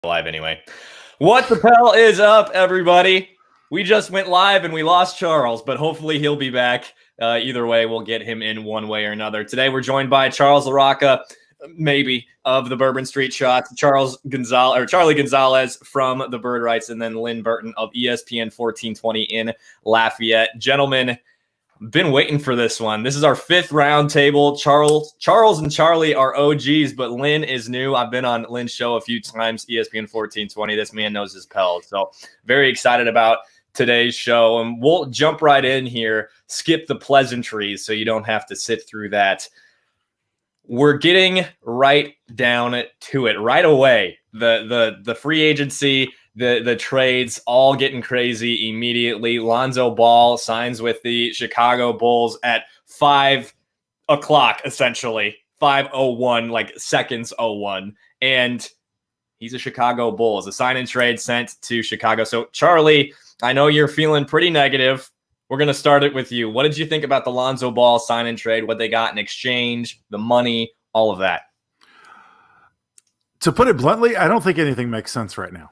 Live anyway. What the hell is up, everybody? We just went live and we lost Charles, but hopefully he'll be back. Either way, we'll get him in one way or another. Today we're joined by Charles LaRocca, maybe, of the Bourbon Street Shots, Charlie Gonzalez from the Bird Rights, and then Lynn Burton of ESPN 1420 in Lafayette. Gentlemen, been waiting for this one. This is our fifth round table. Charles and Charlie are OGs, but Lynn is new. I've been on Lynn's show a few times, ESPN 1420. This man knows his pels. So very excited about today's show. And we'll jump right in here, skip the pleasantries so you don't have to sit through that. We're getting right down to it right away. The free agency, the trades all getting crazy immediately. Lonzo Ball signs with the Chicago Bulls at 5 o'clock, essentially 5:01, like seconds 01, and he's a Chicago Bulls. A sign and trade sent to Chicago. So Charlie, I know you're feeling pretty negative. We're going to start it with you. What did you think about the Lonzo Ball sign and trade, what they got in exchange, the money, all of that? To put it bluntly, I don't think anything makes sense right now.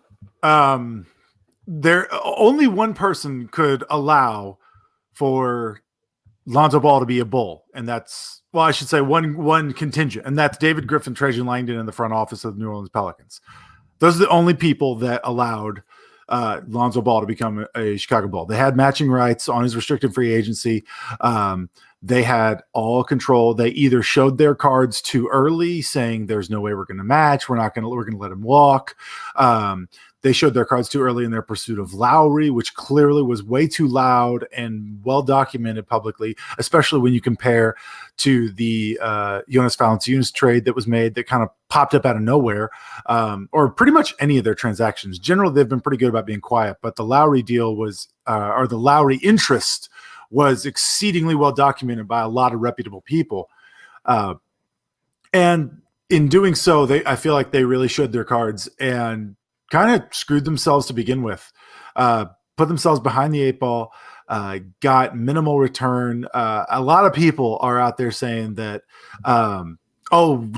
There only one person could allow for Lonzo Ball to be a Bull, and that's, well, I should say one contingent, and that's David Griffin, Trajan Langdon in the front office of the New Orleans Pelicans. Those are the only people that allowed Lonzo Ball to become a Chicago Bull. They had matching rights on his restricted free agency. They had all control. They either showed their cards too early, saying there's no way we're going to match. We're going to let him walk. They showed their cards too early in their pursuit of Lowry, which clearly was way too loud and well documented publicly, especially when you compare to the Jonas Valanciunas trade that was made that kind of popped up out of nowhere, or pretty much any of their transactions. Generally, they've been pretty good about being quiet, but the Lowry deal was, or the Lowry interest was exceedingly well documented by a lot of reputable people. And in doing so, I feel like they really showed their cards and kind of screwed themselves to begin with, put themselves behind the 8 ball, got minimal return. A lot of people are out there saying that,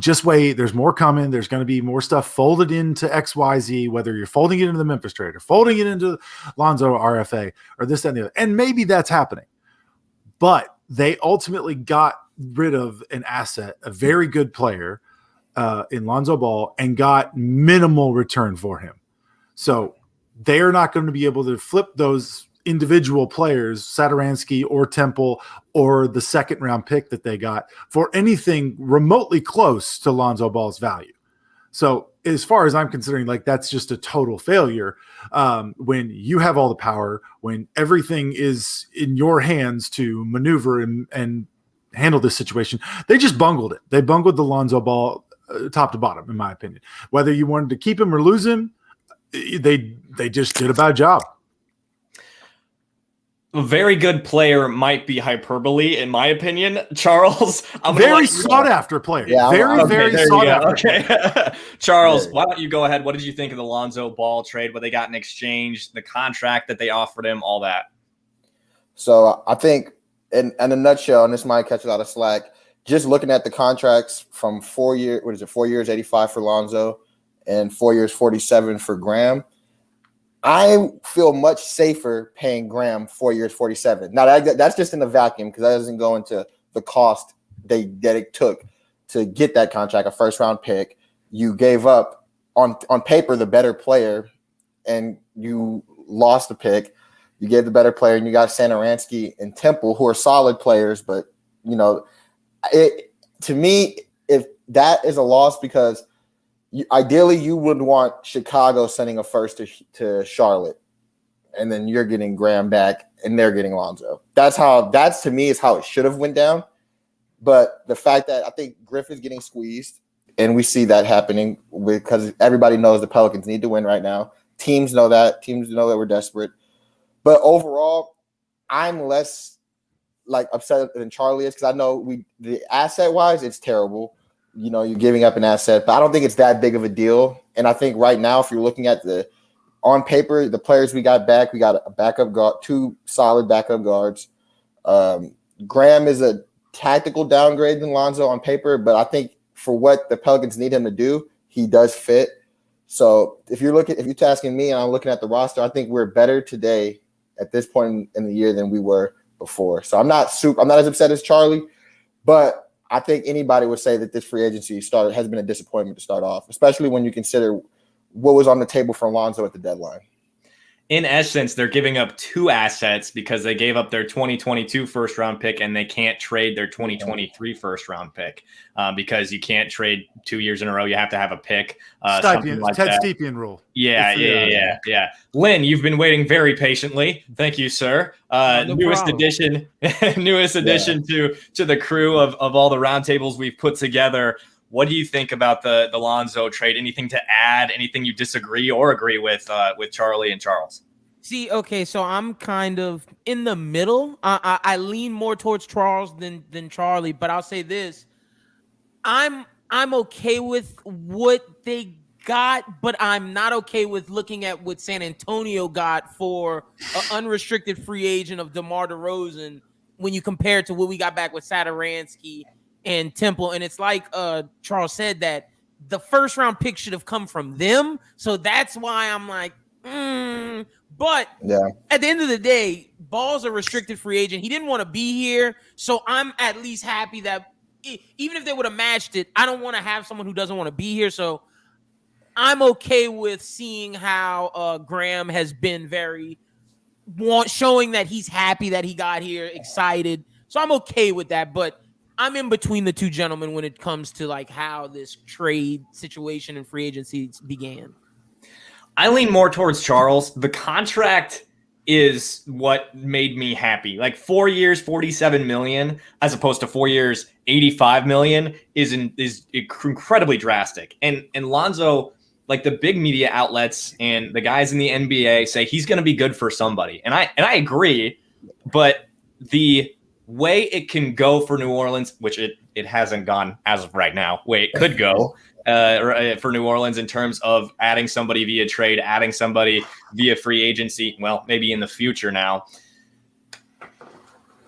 just wait, there's more coming. There's going to be more stuff folded into XYZ, whether you're folding it into the Memphis trade or folding it into Lonzo RFA or this, that, and the other. And maybe that's happening. But they ultimately got rid of an asset, a very good player in Lonzo Ball, and got minimal return for him. So they're not going to be able to flip those individual players, Satoransky or Temple or the second round pick that they got, for anything remotely close to Lonzo Ball's value. So as far as I'm considering, like, that's just a total failure. When you have all the power, when everything is in your hands to maneuver and handle this situation, they just bungled it. They bungled the Lonzo Ball top to bottom, in my opinion. Whether you wanted to keep him or lose him, they just did a bad job. A very good player might be hyperbole, in my opinion. Charles, I'm very sought after player. Yeah, very sought after. Okay. Charles, why don't you go ahead? What did you think of the Lonzo Ball trade, what they got in exchange, the contract that they offered him, all that? So I think in a nutshell, and this might catch a lot of slack, just looking at the contracts from 4 years, 4 years, 85 for Lonzo and 4 years, 47 for Graham, I feel much safer paying Graham 4 years, 47. Now that's just in a vacuum, because that doesn't go into the cost that it took to get that contract, a first round pick. You gave up on paper the better player, and you lost the pick. You gave the better player, and you got Satoransky and Temple, who are solid players. But to me, if that is a loss, because ideally, you would want Chicago sending a first to Charlotte, and then you're getting Graham back, and they're getting Lonzo. That's to me is how it should have went down. But the fact that I think Griffin's getting squeezed, and we see that happening because everybody knows the Pelicans need to win right now. Teams know that. Teams know that we're desperate. But overall, I'm less upset than Charlie is, because I know the asset wise, it's terrible. You're giving up an asset, but I don't think it's that big of a deal. And I think right now, if you're looking at on paper, the players we got back, we got a backup guard, 2 solid backup guards. Graham is a tactical downgrade than Lonzo on paper, but I think for what the Pelicans need him to do, he does fit. So if you're tasking me and I'm looking at the roster, I think we're better today at this point in the year than we were before. So I'm not as upset as Charlie, but I think anybody would say that this free agency has been a disappointment to start off, especially when you consider what was on the table for Lonzo at the deadline. In essence, they're giving up 2 assets because they gave up their 2022 first round pick and they can't trade their 2023 first round pick because you can't trade 2 years in a row. You have to have a pick. Something like Ted that. Stepien rule. Yeah. Lynn, you've been waiting very patiently. Thank you, sir. Newest addition to the crew of all the roundtables we've put together. What do you think about the Lonzo trade? Anything to add? Anything you disagree or agree with Charlie and Charles? See, okay, so I'm kind of in the middle. I lean more towards Charles than Charlie, but I'll say this: I'm okay with what they got, but I'm not okay with looking at what San Antonio got for an unrestricted free agent of DeMar DeRozan when you compare it to what we got back with Satoransky and Temple. And it's like Charles said, that the first round pick should have come from them. So that's why I'm like, But at the end of the day, Ball's a restricted free agent. He didn't want to be here. So I'm at least happy that even if they would have matched it, I don't want to have someone who doesn't want to be here. So I'm okay with seeing how Graham has been showing that he's happy that he got here, excited. So I'm okay with that. But I'm in between the two gentlemen when it comes to like how this trade situation and free agency began. I lean more towards Charles. The contract is what made me happy. Like 4 years, $47 million, as opposed to 4 years, $85 million is incredibly drastic. And Lonzo, like the big media outlets and the guys in the NBA say he's going to be good for somebody. And I agree, but the way it can go for New Orleans, which it hasn't gone as of right now, way it could go for New Orleans in terms of adding somebody via trade, adding somebody via free agency, well, maybe in the future now,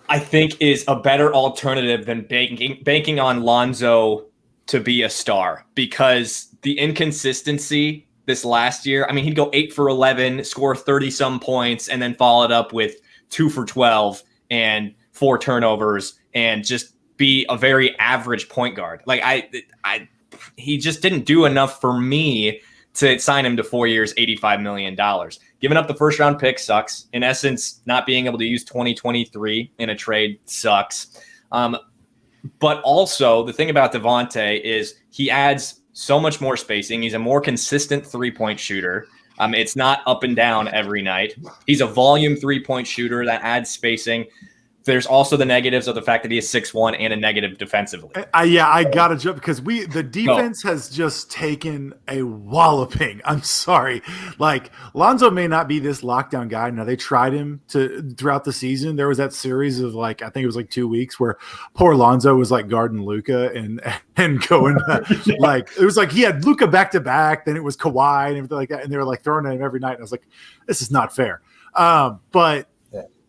I think is a better alternative than banking on Lonzo to be a star, because the inconsistency this last year, I mean, he'd go 8 for 11, score 30-some points, and then follow it up with 2 for 12 and 4 turnovers and just be a very average point guard. Like he just didn't do enough for me to sign him to 4 years, $85 million. Giving up the first round pick sucks. In essence, not being able to use 2023 in a trade sucks. But also the thing about Devonte is he adds so much more spacing. He's a more consistent 3-point shooter. It's not up and down every night. He's a volume 3-point shooter that adds spacing. There's also the negatives of the fact that he is 6'1" and a negative defensively. I gotta jump because the defense has just taken a walloping. I'm sorry. Like Lonzo may not be this lockdown guy. Now they tried him throughout the season. There was that series of I think it was 2 weeks where poor Lonzo was guarding Luka and going it was he had Luka back to back. Then it was Kawhi and everything like that, and they were throwing at him every night. And I was like, this is not fair. But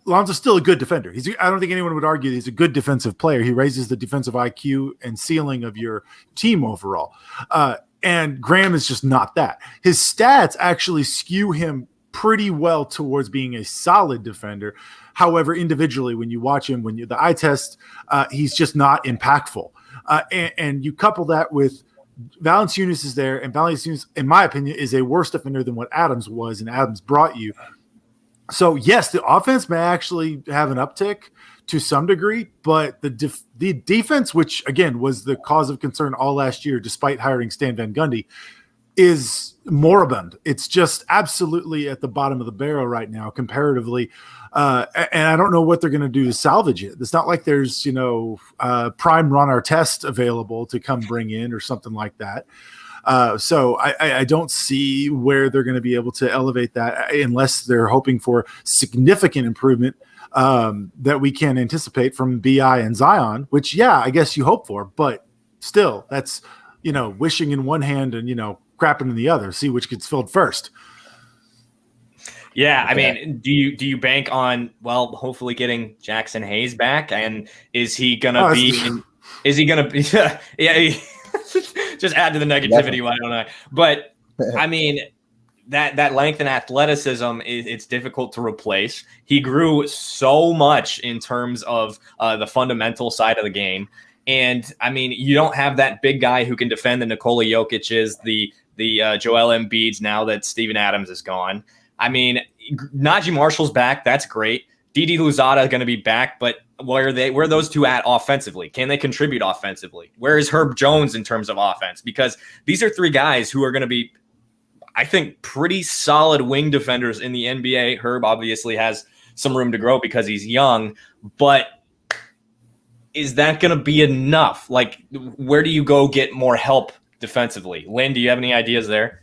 Lonzo's still a good defender. I don't think anyone would argue that he's a good defensive player. He raises the defensive IQ and ceiling of your team overall. And Graham is just not that. His stats actually skew him pretty well towards being a solid defender. However, individually, when you watch him, the eye test, he's just not impactful. And you couple that with Valanciunas is there, and Valanciunas, in my opinion, is a worse defender than what Adams was, and Adams brought you. So, yes, the offense may actually have an uptick to some degree, but the defense, which, again, was the cause of concern all last year, despite hiring Stan Van Gundy, is moribund. It's just absolutely at the bottom of the barrel right now, comparatively. And I don't know what they're going to do to salvage it. It's not like there's, prime Ron Artest available to come bring in or something like that. So I don't see where they're going to be able to elevate that unless they're hoping for significant improvement that we can anticipate from BI and Zion, which, I guess you hope for. But still, that's, wishing in one hand and, crapping in the other. See which gets filled first. Yeah, I mean, do you bank on, hopefully getting Jackson Hayes back? And is he going to be – is he going to be – yeah, just add to the negativity. Why don't I? But I mean, that length and athleticism, it's difficult to replace. He grew so much in terms of the fundamental side of the game. And, I mean, you don't have that big guy who can defend the Nikola Jokic's, the Joel Embiid's now that Steven Adams is gone. I mean, Najee Marshall's back. That's great. Didi Louzada is going to be back, but where are those two at offensively? Can they contribute offensively? Where is Herb Jones in terms of offense? Because these are three guys who are going to be, I think, pretty solid wing defenders in the NBA. Herb obviously has some room to grow because he's young, but is that going to be enough? Like, where do you go get more help defensively? Lynn, do you have any ideas there?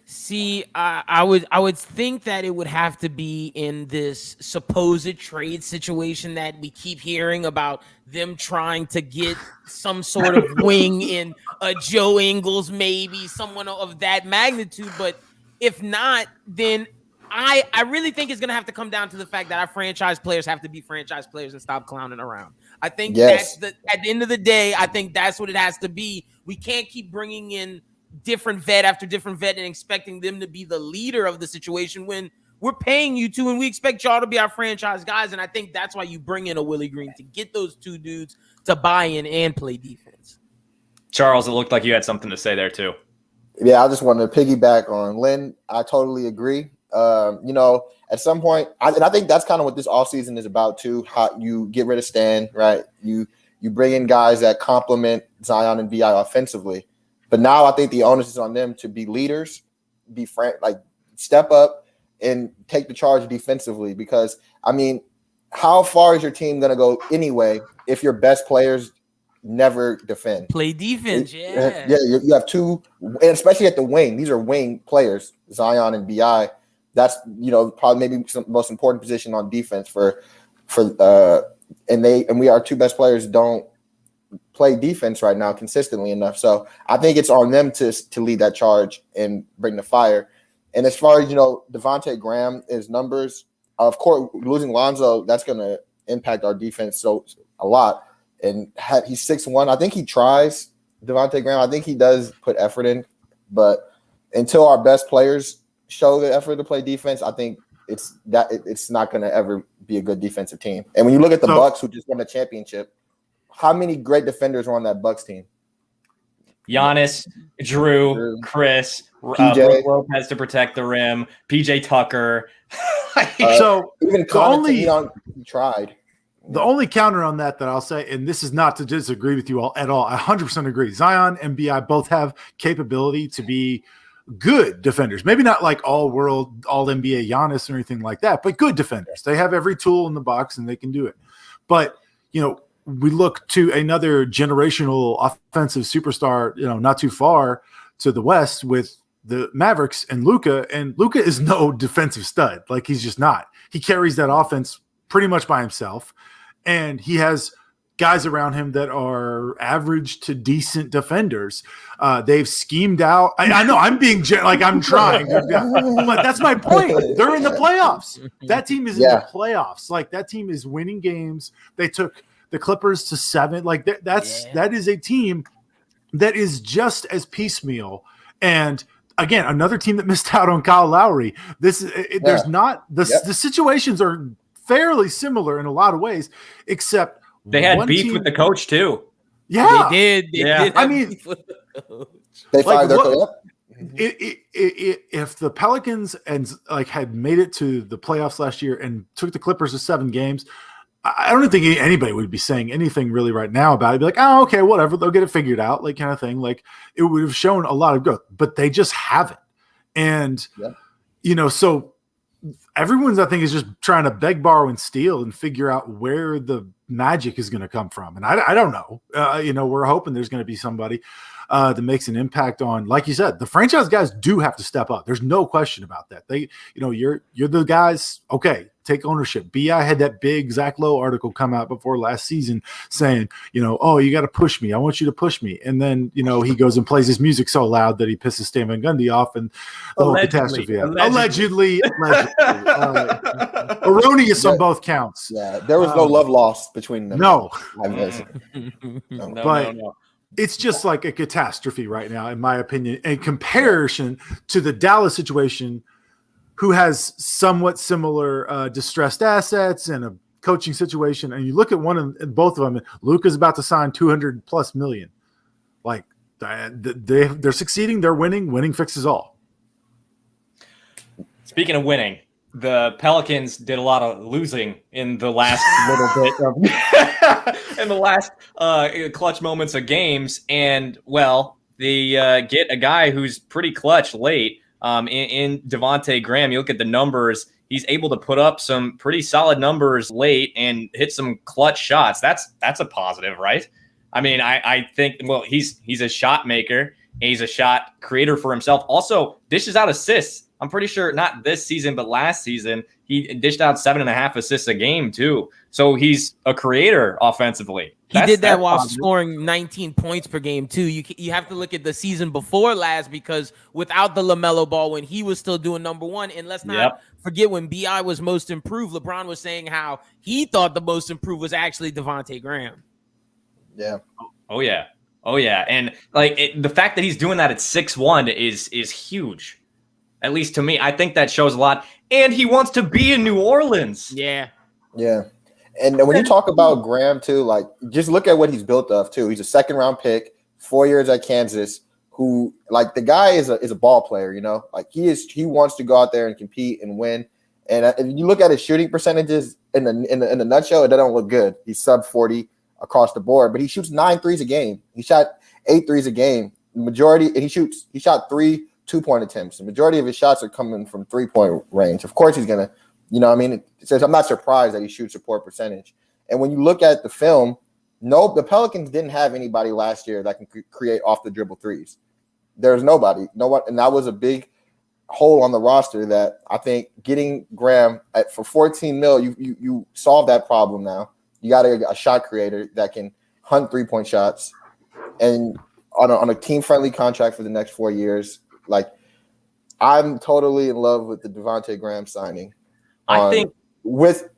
See, I would think that it would have to be in this supposed trade situation that we keep hearing about, them trying to get some sort of wing in Joe Ingles, maybe someone of that magnitude. But if not, then I really think it's going to have to come down to the fact that our franchise players have to be franchise players and stop clowning around. I think at the end of the day, I think that's what it has to be. We can't keep bringing in different vet after different vet and expecting them to be the leader of the situation when we're paying you to, and we expect y'all to be our franchise guys. And I think that's why you bring in a Willie Green, to get those two dudes to buy in and play defense. Charles, it looked like you had something to say there too. Yeah, I just wanted to piggyback on Lynn. I totally agree. At some point, I think that's kind of what this offseason is about too. How you get rid of Stan, right? You bring in guys that complement Zion and BI offensively. But now I think the onus is on them to be leaders, step up and take the charge defensively. Because, I mean, how far is your team going to go anyway if your best players never defend? Play defense, yeah. Yeah, you have two, and especially at the wing. These are wing players, Zion and BI. That's, probably maybe the most important position on defense and our two best players don't play defense right now consistently enough. So I think it's on them to lead that charge and bring the fire. And as far as, Devonte Graham, his numbers, of course, losing Lonzo, that's going to impact our defense a lot. And he's 6'1". I think he tries, Devonte Graham. I think he does put effort in. But until our best players show the effort to play defense, I think it's not going to ever be a good defensive team. And when you look at the Bucks, who just won the championship, how many great defenders were on that Bucks team? Giannis, Drew, Chris, PJ Lopez to protect the rim, PJ Tucker. So even Connaughton, he tried. The only counter on that I'll say, and this is not to disagree with you all at all, I 100% agree. Zion and BI both have capability to be good defenders. Maybe not like all-world, all-NBA Giannis or anything like that, but good defenders. They have every tool in the box, and they can do it. But, we look to another generational offensive superstar, not too far to the west with the Mavericks and Luka is no defensive stud. Like, he's just not. He carries that offense pretty much by himself, and he has guys around him that are average to decent defenders. They've schemed out. I know I'm being I'm trying, but that's my point. They're in the playoffs. That team is in the playoffs. Like, that team is winning games. They took the Clippers to 7. Like, that is a team that is just as piecemeal. And again, another team that missed out on Kyle Lowry. There's not the situations are fairly similar in a lot of ways, except they had beef with the coach too. Yeah, they did. I mean, they fired their coach. If the Pelicans had made it to the playoffs last year and took the Clippers to 7 games, I don't think anybody would be saying anything really right now about it. Be like, oh, okay, whatever, they'll get it figured out, like, kind of thing. Like, it would have shown a lot of growth, but they just haven't. And so everyone's, I think, is just trying to beg, borrow, and steal and figure out where the magic is going to come from. And I don't know. We're hoping there's going to be somebody that makes an impact on, like you said, the franchise guys do have to step up. There's no question about that. You're the guys. Okay, take ownership. BI had that big Zach Lowe article come out before last season saying, oh, you got to push me. I want you to push me. And then, he goes and plays his music so loud that he pisses Stan Van Gundy off, and the whole catastrophe. Allegedly. Erroneous on both counts. Yeah, there was no love lost between them. No. No. it's just like a catastrophe right now, in my opinion, in comparison to the Dallas situation, who has somewhat similar distressed assets and a coaching situation. And you look at both of them, Luka's about to sign $200+ million. Like they're succeeding, they're winning fixes all. Speaking of winning, the Pelicans did a lot of losing in the last little bit of in the last clutch moments of games. And well, they get a guy who's pretty clutch late in Devonte Graham. You look at the numbers, he's able to put up some pretty solid numbers late and hit some clutch shots. That's a positive, right? I mean, I think, well, he's a shot maker. He's a shot creator for himself. Also, dishes out assists. I'm pretty sure not this season, but last season, he dished out 7.5 assists a game too. So he's a creator offensively. He did that while scoring 19 points per game too. You have to look at the season before last, because without the LaMelo Ball, when he was still doing number one, and let's not forget when BI was most improved, LeBron was saying how he thought the most improved was actually Devonte Graham. Yeah. Oh yeah. And like the fact that he's doing that at 6'1" is huge. At least to me, I think that shows a lot. And he wants to be in New Orleans. Yeah. Yeah. And when you talk about Graham too, like just look at what he's built of too. He's a 2nd-round pick, 4 years at Kansas, who like the guy is a ball player, you know, like he wants to go out there and compete and win. And if you look at his shooting percentages in the nutshell, it doesn't look good. He's sub 40 across the board, but he shoots 9 threes a game. He shot 8 threes a game. Majority, and he shot 3 2-point attempts. The majority of his shots are coming from 3-point range. Of course, he's gonna, you know what I mean? It says I'm not surprised that he shoots a poor percentage. And when you look at the film, the Pelicans didn't have anybody last year that can create off the dribble threes. There's nobody, no one, and that was a big hole on the roster that I think getting Graham for $14 million, you solve that problem now. You got a shot creator that can hunt 3-point shots, and on a team-friendly contract for the next 4 years. Like, I'm totally in love with the Devonte Graham signing. I think with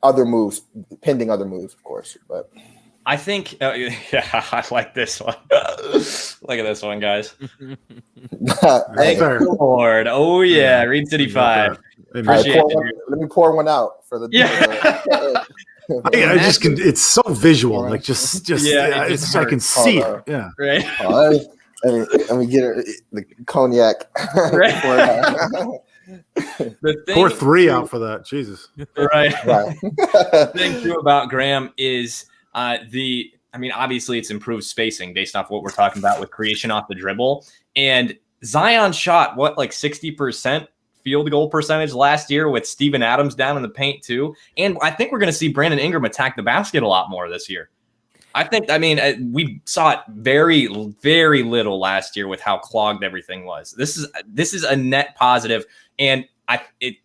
other moves, pending other moves, of course. But I think, I like this one. Look at this one, guys. Thank you, Lord. Oh yeah, Reed City 5. Appreciate it. Let me pour one out for the. I just can. It's so visual, like just yeah. I can see it. Yeah. Right. Let me get the cognac. Pour 3 out for that. Jesus. Right. The thing too about Graham is obviously it's improved spacing based off what we're talking about with creation off the dribble. And Zion shot like 60% field goal percentage last year with Steven Adams down in the paint too. And I think we're going to see Brandon Ingram attack the basket a lot more this year. We saw it very, very little last year with how clogged everything was. This is a net positive. And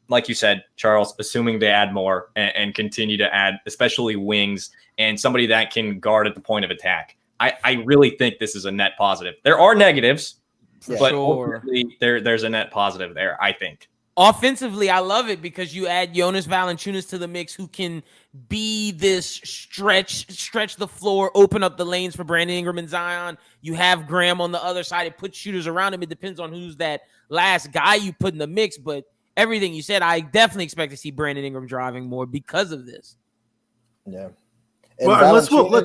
like you said, Charles, assuming they add more and continue to add, especially wings and somebody that can guard at the point of attack. I really think this is a net positive. There are negatives, but ultimately there's a net positive there, I think. Offensively, I love it because you add Jonas Valanciunas to the mix, who can be this stretch the floor, open up the lanes for Brandon Ingram and Zion. You have Graham on the other side. It puts shooters around him. It depends on who's that last guy you put in the mix. But everything you said, I definitely expect to see Brandon Ingram driving more because of this. Yeah. Well, let's go ahead.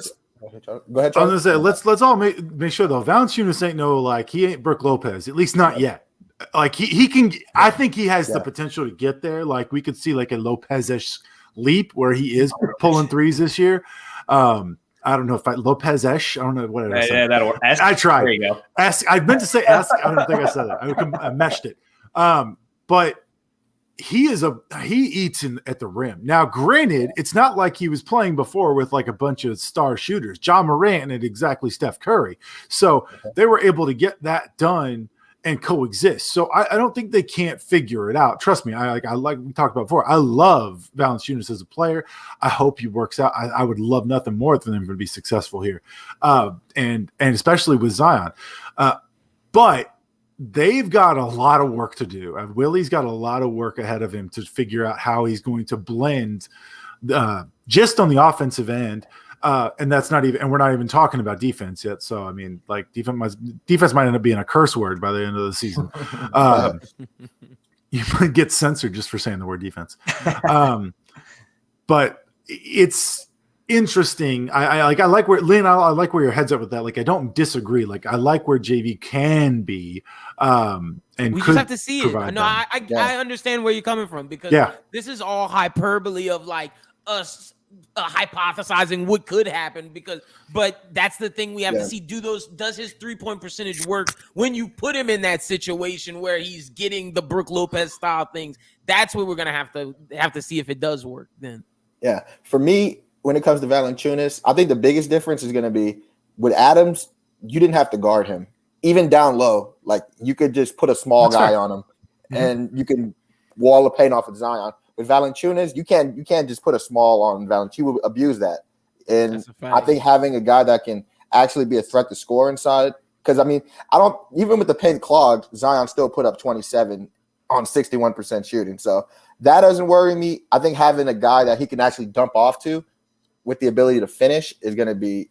I'm gonna say let's all make sure though. Valanciunas ain't he ain't Brook Lopez, at least not yet. Like he can. I think he has the potential to get there. Like we could see like a Lopez-ish leap where he is pulling threes this year. I don't know if Lopez-ish. I don't know what I said. Yeah, that'll work. I tried. There you go. I meant to say ask. I don't think I said that. I meshed it. But he eats at the rim. Now, granted, it's not like he was playing before with like a bunch of star shooters. John Morant and exactly Steph Curry. So they were able to get that done and coexist. So I don't think they can't figure it out. Trust me, I like we talked about before. I love Valanciunas as a player. I hope he works out. I would love nothing more than him to be successful here, and especially with Zion. But they've got a lot of work to do. Willie's got a lot of work ahead of him to figure out how he's going to blend just on the offensive end. And that's not even, and we're not even talking about defense yet. So, I mean, like defense might end up being a curse word by the end of the season. You might get censored just for saying the word defense. But it's interesting. I like where Lynn, I like where your head's at with that. Like, I don't disagree. Like, I like where JV can be. And we just have to see it. No, I understand where you're coming from, because this is all hyperbole of like us hypothesizing what could happen, but that's the thing we have to see. Does his 3-point percentage work when you put him in that situation where he's getting the Brook Lopez style things? That's what we're gonna have to see if it does work then. Yeah, for me, when it comes to Valanciunas, I think the biggest difference is going to be with Adams. You didn't have to guard him, even down low. Like, you could just put a small guy on him, and you can wall the paint off of Zion. With Valanciunas, you can't just put a small on Valanciunas. You will abuse that, and I think having a guy that can actually be a threat to score inside. Because I mean, even with the paint clogged, Zion still put up 27 on 61% shooting. So that doesn't worry me. I think having a guy that he can actually dump off to, with the ability to finish, is going to be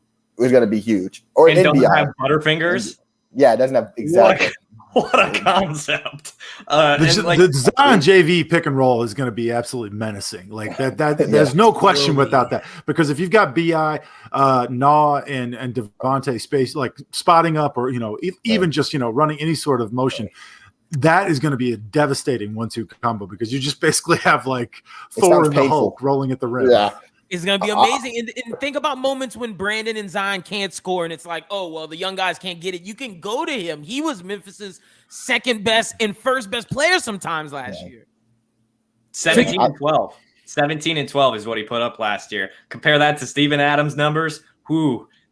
huge. Or and doesn't have butterfingers. Yeah, it doesn't have exactly. What a concept! The Zion JV pick and roll is going to be absolutely menacing. Like that. There's no question without that. Because if you've got Bi, Nah, and Devonte space, like spotting up, or even just running any sort of motion, that is going to be a devastating 1-2 combo, because you just basically have like Thor and the Hulk rolling at the rim. Yeah. It's going to be amazing. And think about moments when Brandon and Zion can't score, and it's like, oh, well, the young guys can't get it. You can go to him. He was Memphis's second best and first best player sometimes last year. 17 and 12. 17 and 12 is what he put up last year. Compare that to Steven Adams' numbers.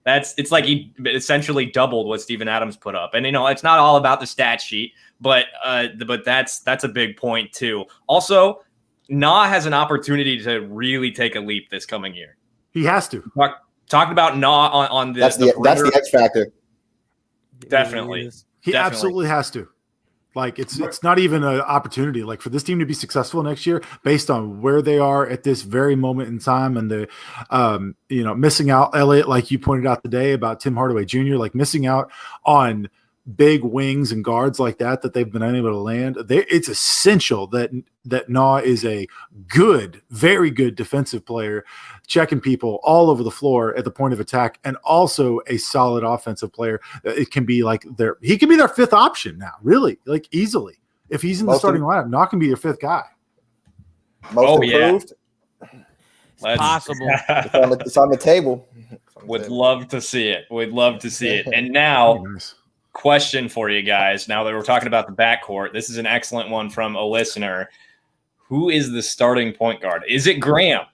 It's like he essentially doubled what Steven Adams put up. And, it's not all about the stat sheet, but that's a big point too. Also, Nah has an opportunity to really take a leap this coming year. He has to. Talking about Nah on the that's the X factor. Definitely. He absolutely has to. Like, it's not even an opportunity. Like, for this team to be successful next year, based on where they are at this very moment in time, and the missing out, Elliot, like you pointed out today about Tim Hardaway Jr., like missing out on big wings and guards like that they've been unable to land. It's essential that Nah is a good, very good defensive player, checking people all over the floor at the point of attack, and also a solid offensive player. It can be like he can be their fifth option now, really, like easily. If he's in the starting lineup, Nah can be your fifth guy. Most improved. It's possible. It's on the table. Would love to see it. We'd love to see it. And now, question for you guys. Now that we're talking about the backcourt, this is an excellent one from a listener. Who is the starting point guard? Is it Graham?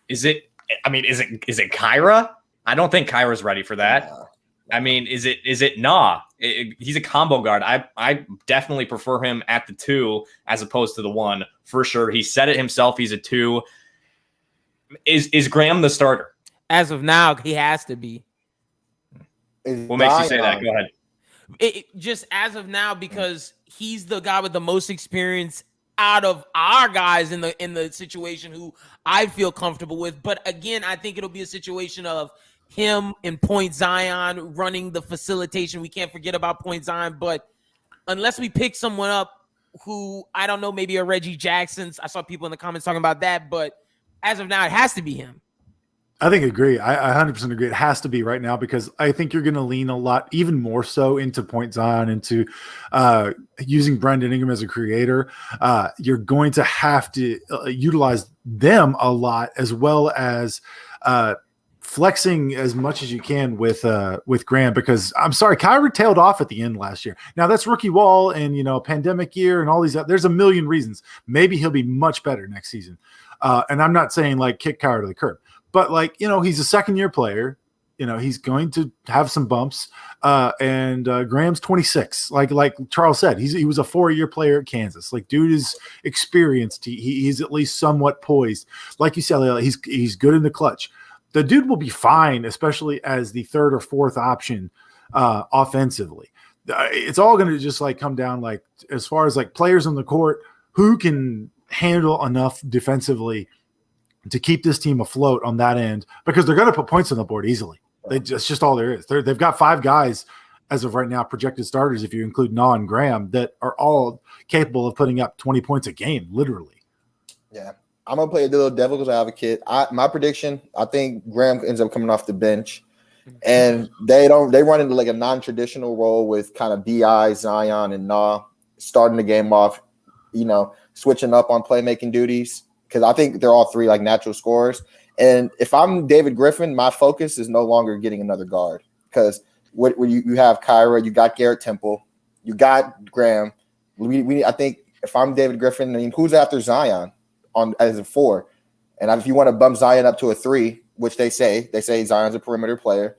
Is it Kyra? I don't think Kyra's ready for that. I mean, is it Nah? He's a combo guard. I definitely prefer him at the 2 as opposed to the 1 for sure. He said it himself. He's a 2. Is Graham the starter? As of now, he has to be. What makes you say that? Go ahead. Just as of now, because he's the guy with the most experience out of our guys in the situation who I feel comfortable with. But again, I think it'll be a situation of him and Point Zion running the facilitation. We can't forget about Point Zion, but unless we pick someone up who, I don't know, maybe a Reggie Jackson. I saw people in the comments talking about that, but as of now, it has to be him. I think agree. I 100% agree. It has to be right now, because I think you're going to lean a lot, even more so, into Point Zion, into using Brandon Ingram as a creator. You're going to have to utilize them a lot, as well as flexing as much as you can with Graham, because I'm sorry, Kyrie tailed off at the end last year. Now that's rookie wall and pandemic year and all these. There's a million reasons. Maybe he'll be much better next season. And I'm not saying like kick Kyrie to the curb. But he's a second-year player. He's going to have some bumps. And Graham's 26. Like Charles said, he was a 4-year player at Kansas. Like, dude is experienced. He's at least somewhat poised. Like you said, he's good in the clutch. The dude will be fine, especially as the third or fourth option offensively. It's all going to just come down as far as players on the court who can handle enough defensively to keep this team afloat on that end, because they're going to put points on the board easily. It's just all there is. They've got 5 guys as of right now, projected starters, if you include Nah and Graham, that are all capable of putting up 20 points a game, literally. Yeah. I'm going to play a little devil's advocate. My prediction, I think Graham ends up coming off the bench, and they run into like a non-traditional role with kind of BI, Zion, and Nah starting the game off, switching up on playmaking duties, because I think they're all 3 like natural scorers. And if I'm David Griffin, my focus is no longer getting another guard, because what you have Kyra, you got Garrett Temple, you got Graham. I think if I'm David Griffin, I mean, who's after Zion as a 4? And if you want to bump Zion up to a 3, which they say Zion's a perimeter player,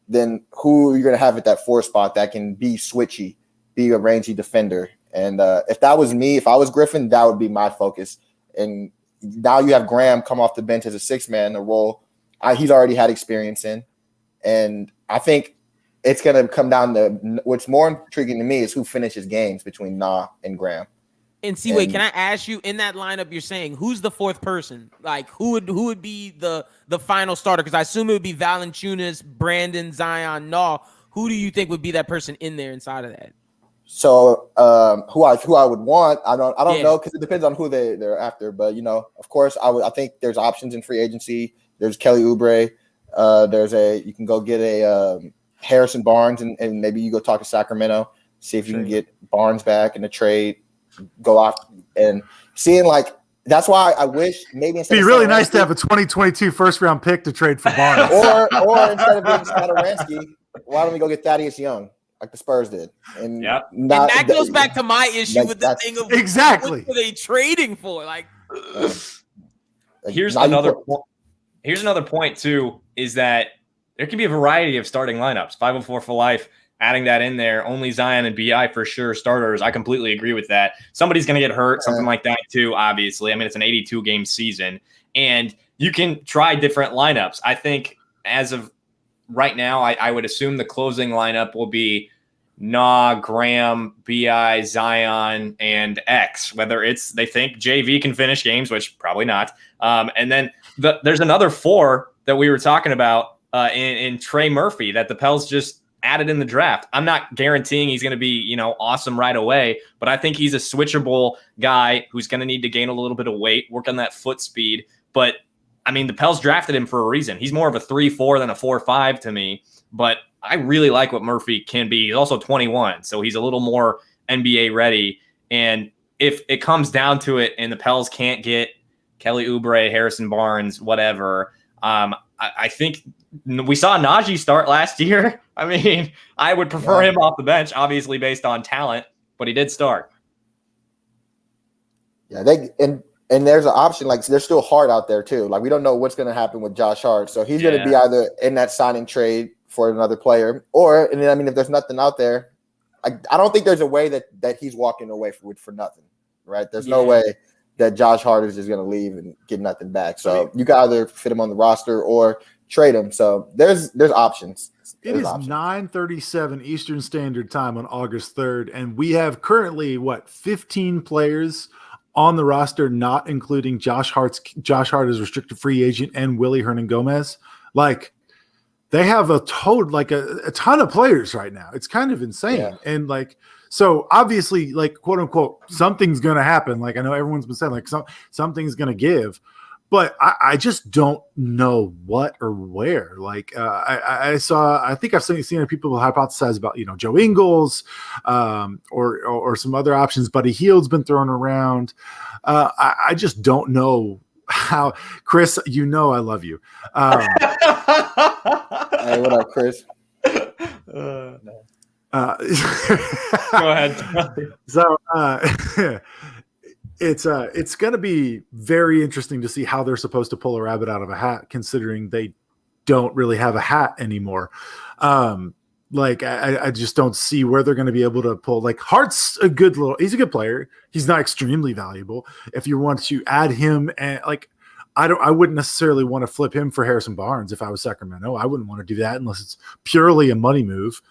then who are you going to have at that 4 spot that can be switchy, be a rangy defender? And if that was me, if I was Griffin, that would be my focus. And now you have Graham come off the bench as a 6-man, a role he's already had experience in. And I think it's going to come down to what's more intriguing to me is who finishes games between Nah and Graham. And wait, can I ask you, in that lineup you're saying, who's the 4th person? Like, who would be the final starter? Because I assume it would be Valanciunas, Brandon, Zion, Nah. Who do you think would be that person in there inside of that? So who I would want, I don't know, because it depends on who they're after. But of course, I think there's options in free agency. There's Kelly Oubre. You can go get a Harrison Barnes, and maybe you go talk to Sacramento, see if you can get Barnes back in the trade. Go off and seeing like that's why I wish maybe instead it'd be really nice to have a 2022 first-round pick to trade for Barnes, or instead of being Satoransky, why don't we go get Thaddeus Young? Like the Spurs did. And that goes back to my issue with the thing of exactly what are they trading for? Like, here's another point too, is that there can be a variety of starting lineups. 504 for life, adding that in there, only Zion and BI for sure starters. I completely agree with that. Somebody's going to get hurt, something like that too, obviously. I mean, it's an 82-game season, and you can try different lineups. I think as of right now, I would assume the closing lineup will be Nah, Graham, BI, Zion, and X. Whether it's they think JV can finish games, which probably not. And then there's another 4 that we were talking about in Trey Murphy that the Pels just added in the draft. I'm not guaranteeing he's going to be awesome right away, but I think he's a switchable guy who's going to need to gain a little bit of weight, work on that foot speed. But I mean, the Pels drafted him for a reason. He's more of a 3-4 than a 4-5 to me, but I really like what Murphy can be. He's also 21, so he's a little more NBA ready. And if it comes down to it and the Pels can't get Kelly Oubre, Harrison Barnes, whatever, I think we saw Najee start last year. I mean, I would prefer him off the bench, obviously based on talent, but he did start. Yeah, and there's an option, like they're still hard out there too. Like we don't know what's going to happen with Josh Hart, so he's going to be either in that signing trade for another player, or and I mean, if there's nothing out there, I don't think there's a way that he's walking away for nothing, right? There's no way that Josh Hart is just going to leave and get nothing back. So you can either fit him on the roster or trade him. So there's options. It is 9:37 Eastern Standard Time on August 3rd, and we have currently 15 players on the roster, not including Josh Hart is restricted free agent, and Willie Hernan-Gomez. Like they have a ton of players right now. It's kind of insane. Yeah. And so obviously, quote unquote, something's going to happen. Like I know everyone's been saying something's going to give, but I just don't know what or where. I think I've seen people hypothesize about, Joe Ingles or some other options. Buddy Hield's been thrown around. I just don't know how. Chris, I love you. Hey, what up, Chris? Go ahead. So it's going to be very interesting to see how they're supposed to pull a rabbit out of a hat, considering they don't really have a hat anymore. I just don't see where they're going to be able to pull. Hart's he's a good player. He's not extremely valuable. If you want to add him, and I wouldn't necessarily want to flip him for Harrison Barnes if I was Sacramento. I wouldn't want to do that unless it's purely a money move.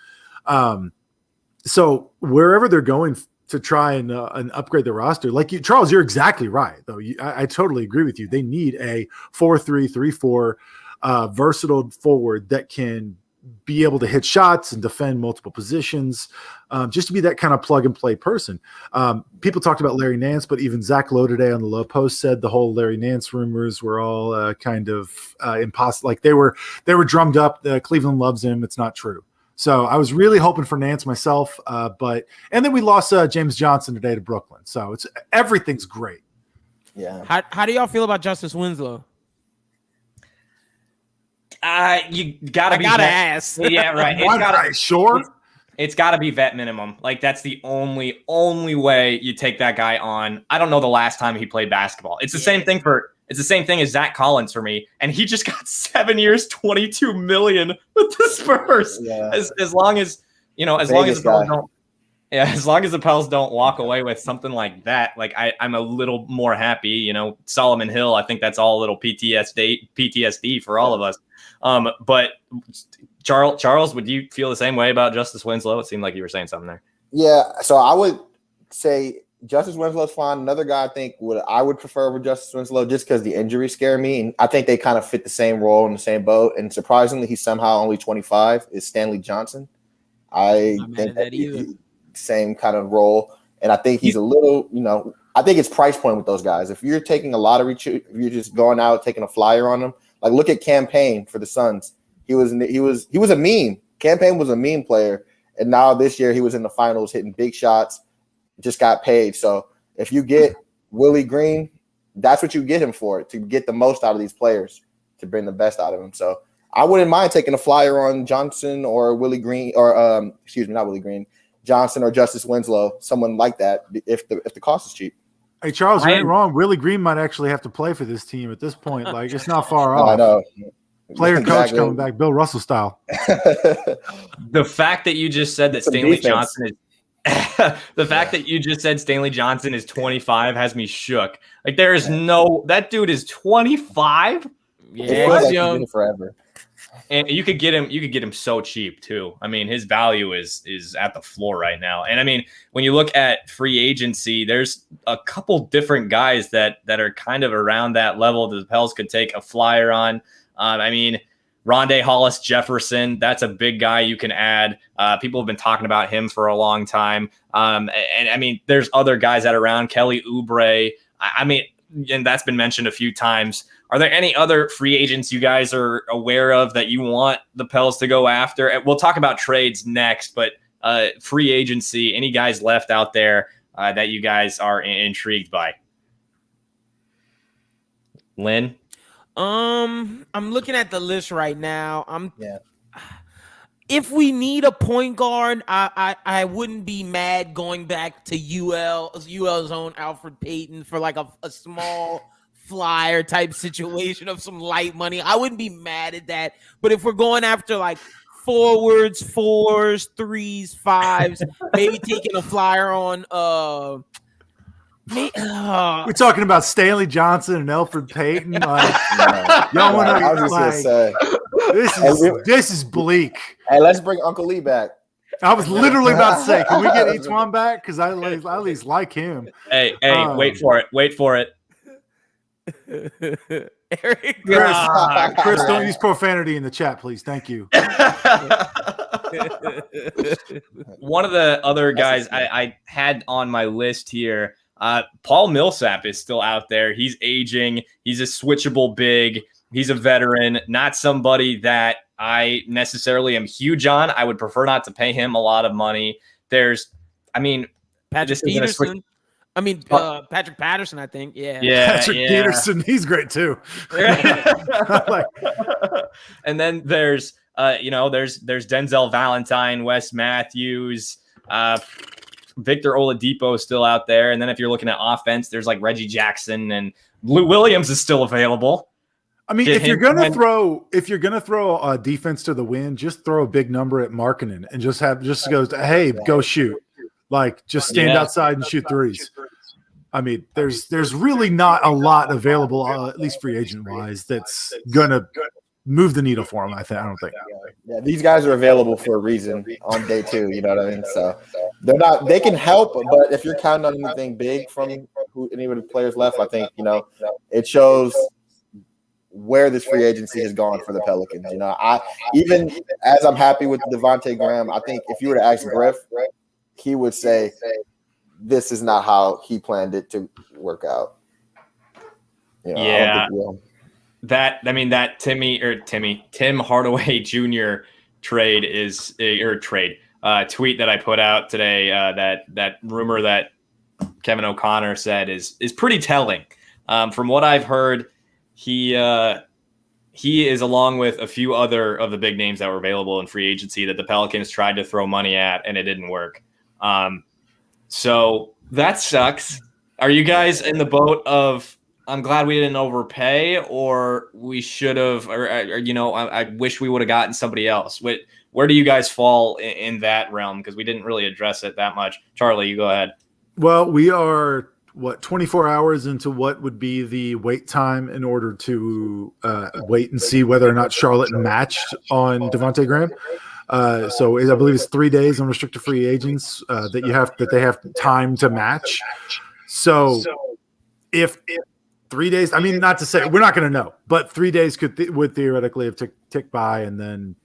So wherever they're going try and upgrade the roster. Like Charles, you're exactly right, though. I totally agree with you. They need a 4-3-3-4 versatile forward that can be able to hit shots and defend multiple positions, just to be that kind of plug and play person. People talked about Larry Nance, but even Zach Lowe today on the Low Post said the whole Larry Nance rumors were all kind of impossible. Like they were drummed up. Cleveland loves him. It's not true. So I was really hoping for Nance myself, and then we lost James Johnson today to Brooklyn. So everything's great. Yeah. How do y'all feel about Justice Winslow? You gotta ask. Yeah, right. It's gotta be vet minimum. Like that's the only way you take that guy on. I don't know the last time he played basketball. It's the same thing as Zach Collins for me, and he just got 7 years, $22 million with the Spurs. Yeah. As long as the Pels don't walk away with something like that, like I'm a little more happy. Solomon Hill, I think that's all a little PTSD for all of us. But Charles, would you feel the same way about Justice Winslow? It seemed like you were saying something there. Yeah, so I would say Justice Winslow's fine. Another guy I would prefer over Justice Winslow just because the injuries scare me. And I think they kind of fit the same role in the same boat. And surprisingly, he's somehow only 25, is Stanley Johnson. I think that same kind of role. And I think he's a little, I think it's price point with those guys. If you're taking a lottery, if you're just going out taking a flyer on them, like look at Campaign for the Suns. He was a meme. Campaign was a meme player. And now this year he was in the finals hitting big shots. Just got paid. So if you get Willie Green, that's what you get him for, to get the most out of these players, to bring the best out of them. So I wouldn't mind taking a flyer on Johnson or Willie Green, or not Willie Green, Johnson or Justice Winslow, someone like that, if the cost is cheap. Hey, Charles, you ain't wrong. Willie Green might actually have to play for this team at this point. Like it's not far off. I know. Player coach coming back, Bill Russell style. The fact that you just said that Stanley Johnson is that you just said Stanley Johnson is 25 has me shook. Like there is that dude is 25. Yeah, he's young forever. And you could get him so cheap too. I mean, his value is at the floor right now. And I mean, when you look at free agency, there's a couple different guys that are kind of around that level that the Pels could take a flyer on. I mean, Rondé Hollis Jefferson, that's a big guy you can add. People have been talking about him for a long time. And I mean, there's other guys that are around. Kelly Oubre. I mean, and that's been mentioned a few times. Are there any other free agents you guys are aware of that you want the Pels to go after? And we'll talk about trades next, but free agency, any guys left out there that you guys are intrigued by? Lynn? I'm looking at the list right now. If we need a point guard, I wouldn't be mad going back to UL's own Alfred Payton for like a small flyer type situation of some light money. I wouldn't be mad at that. But if we're going after like forwards, 4s, 3s, 5s, maybe taking a flyer on we're talking about Stanley Johnson and Alfred Payton. Like, y'all want to this is bleak. Hey, let's bring Uncle Lee back. I was literally about to say, can we get each one back? Because I at least like him. Hey, wait for it. Eric, Chris, don't use profanity in the chat, please. Thank you. One of the other guys I had on my list here, Paul Millsap is still out there. He's aging. He's a switchable big. He's a veteran, not somebody that I necessarily am huge on. I would prefer not to pay him a lot of money. Patrick Peterson. Patrick Patterson, I think. Yeah. Patrick Peterson. He's great too. And then there's Denzel Valentine, Wes Matthews, Victor Oladipo is still out there. And then if you're looking at offense, there's like Reggie Jackson, and Lou Williams is still available. I mean, if you're gonna throw a defense to the wind, just throw a big number at Markkanen and just goes, hey, go shoot. Like just stand outside and shoot threes. I mean, there's really not a lot available, at least free agent wise, that's gonna move the needle for him. I don't think. Yeah, these guys are available for a reason on day 2. You know what I mean? So They're not. They can help, but if you're counting on anything big from any of the players left, I think it shows where this free agency has gone for the Pelicans. I even as I'm happy with Devonte Graham, I think if you were to ask Griff, he would say this is not how he planned it to work out. Yeah, that Tim Hardaway Jr. trade is tweet that I put out today. That rumor that Kevin O'Connor said is pretty telling. From what I've heard, he is, along with a few other of the big names that were available in free agency, that the Pelicans tried to throw money at and it didn't work. So that sucks. Are you guys in the boat of I'm glad we didn't overpay, or we should have, or I wish we would have gotten somebody else? Where do you guys fall in that realm? Because we didn't really address it that much. Charlie, you go ahead. Well, we are 24 hours into what would be the wait time in order to wait and see whether or not Charlotte matched on Devonte Graham. So I believe it's 3 days on restricted free agents that they have time to match. So if 3 days, I mean, not to say we're not going to know, but 3 days would theoretically have ticked by, and then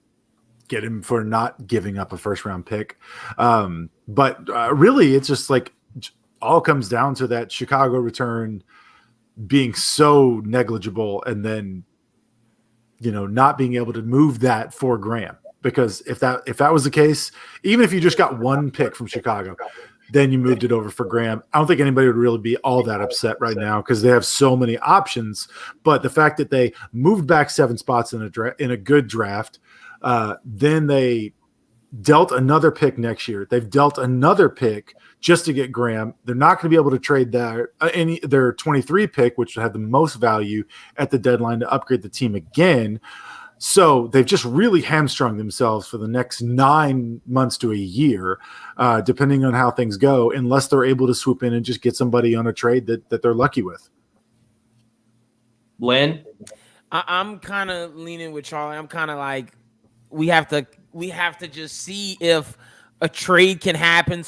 get him for not giving up a first round pick. But really, it's just like all comes down to that Chicago return being so negligible, and then not being able to move that for Graham. Because if that was the case, even if you just got one pick from Chicago, then you moved it over for Graham, I don't think anybody would really be all that upset right now because they have so many options. But the fact that they moved back 7 spots in a good draft, then they dealt another pick next year. They've dealt another pick just to get Graham. They're not going to be able to trade their 23 pick, which had the most value at the deadline, to upgrade the team again. So they've just really hamstrung themselves for the next 9 months to a year, depending on how things go, unless they're able to swoop in and just get somebody on a trade that they're lucky with. Lynn? I'm kind of leaning with Charlie. I'm kind of like, we have to just see if a trade can happen,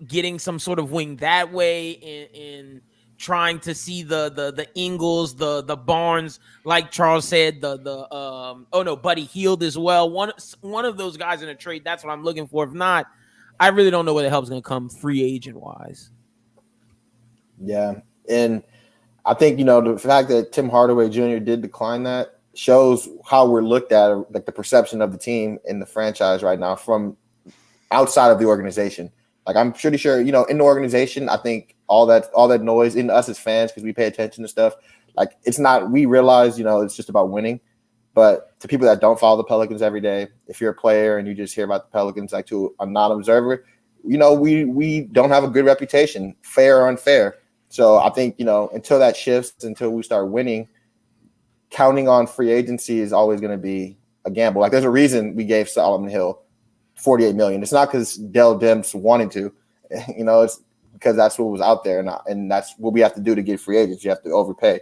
getting some sort of wing that way, in trying to see the Ingles, the Barnes, like Charles said, Buddy Hield as well. One of those guys in a trade. That's what I'm looking for. If not, I really don't know where the help's going to come free agent wise. Yeah, and I think the fact that Tim Hardaway Jr. did decline that shows how we're looked at, like the perception of the team in the franchise right now from outside of the organization. Like, I'm pretty sure, in the organization, I think all that noise in us as fans, because we pay attention to stuff, like, it's not, we realize, it's just about winning. But to people that don't follow the Pelicans every day, if you're a player and you just hear about the Pelicans, like, to a non-observer, we don't have a good reputation, fair or unfair. So I think, until that shifts, until we start winning, counting on free agency is always going to be a gamble. Like, there's a reason we gave Solomon Hill $48 million. It's not because Dell Demps wanted to, it's because that's what was out there, and that's what we have to do to get free agents. You have to overpay.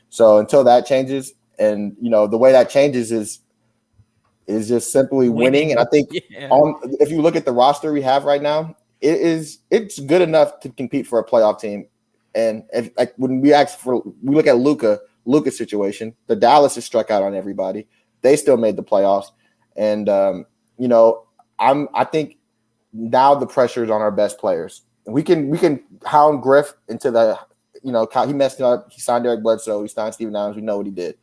So until that changes, and the way that changes is just simply winning. And I think if you look at the roster we have right now, it's good enough to compete for a playoff team. And when we look at Luka's situation, the Dallas has struck out on everybody. They still made the playoffs, and I think now the pressure is on our best players. We can hound Griff into the, he messed up. He signed Eric Bledsoe. He signed Steven Adams. We know what he did.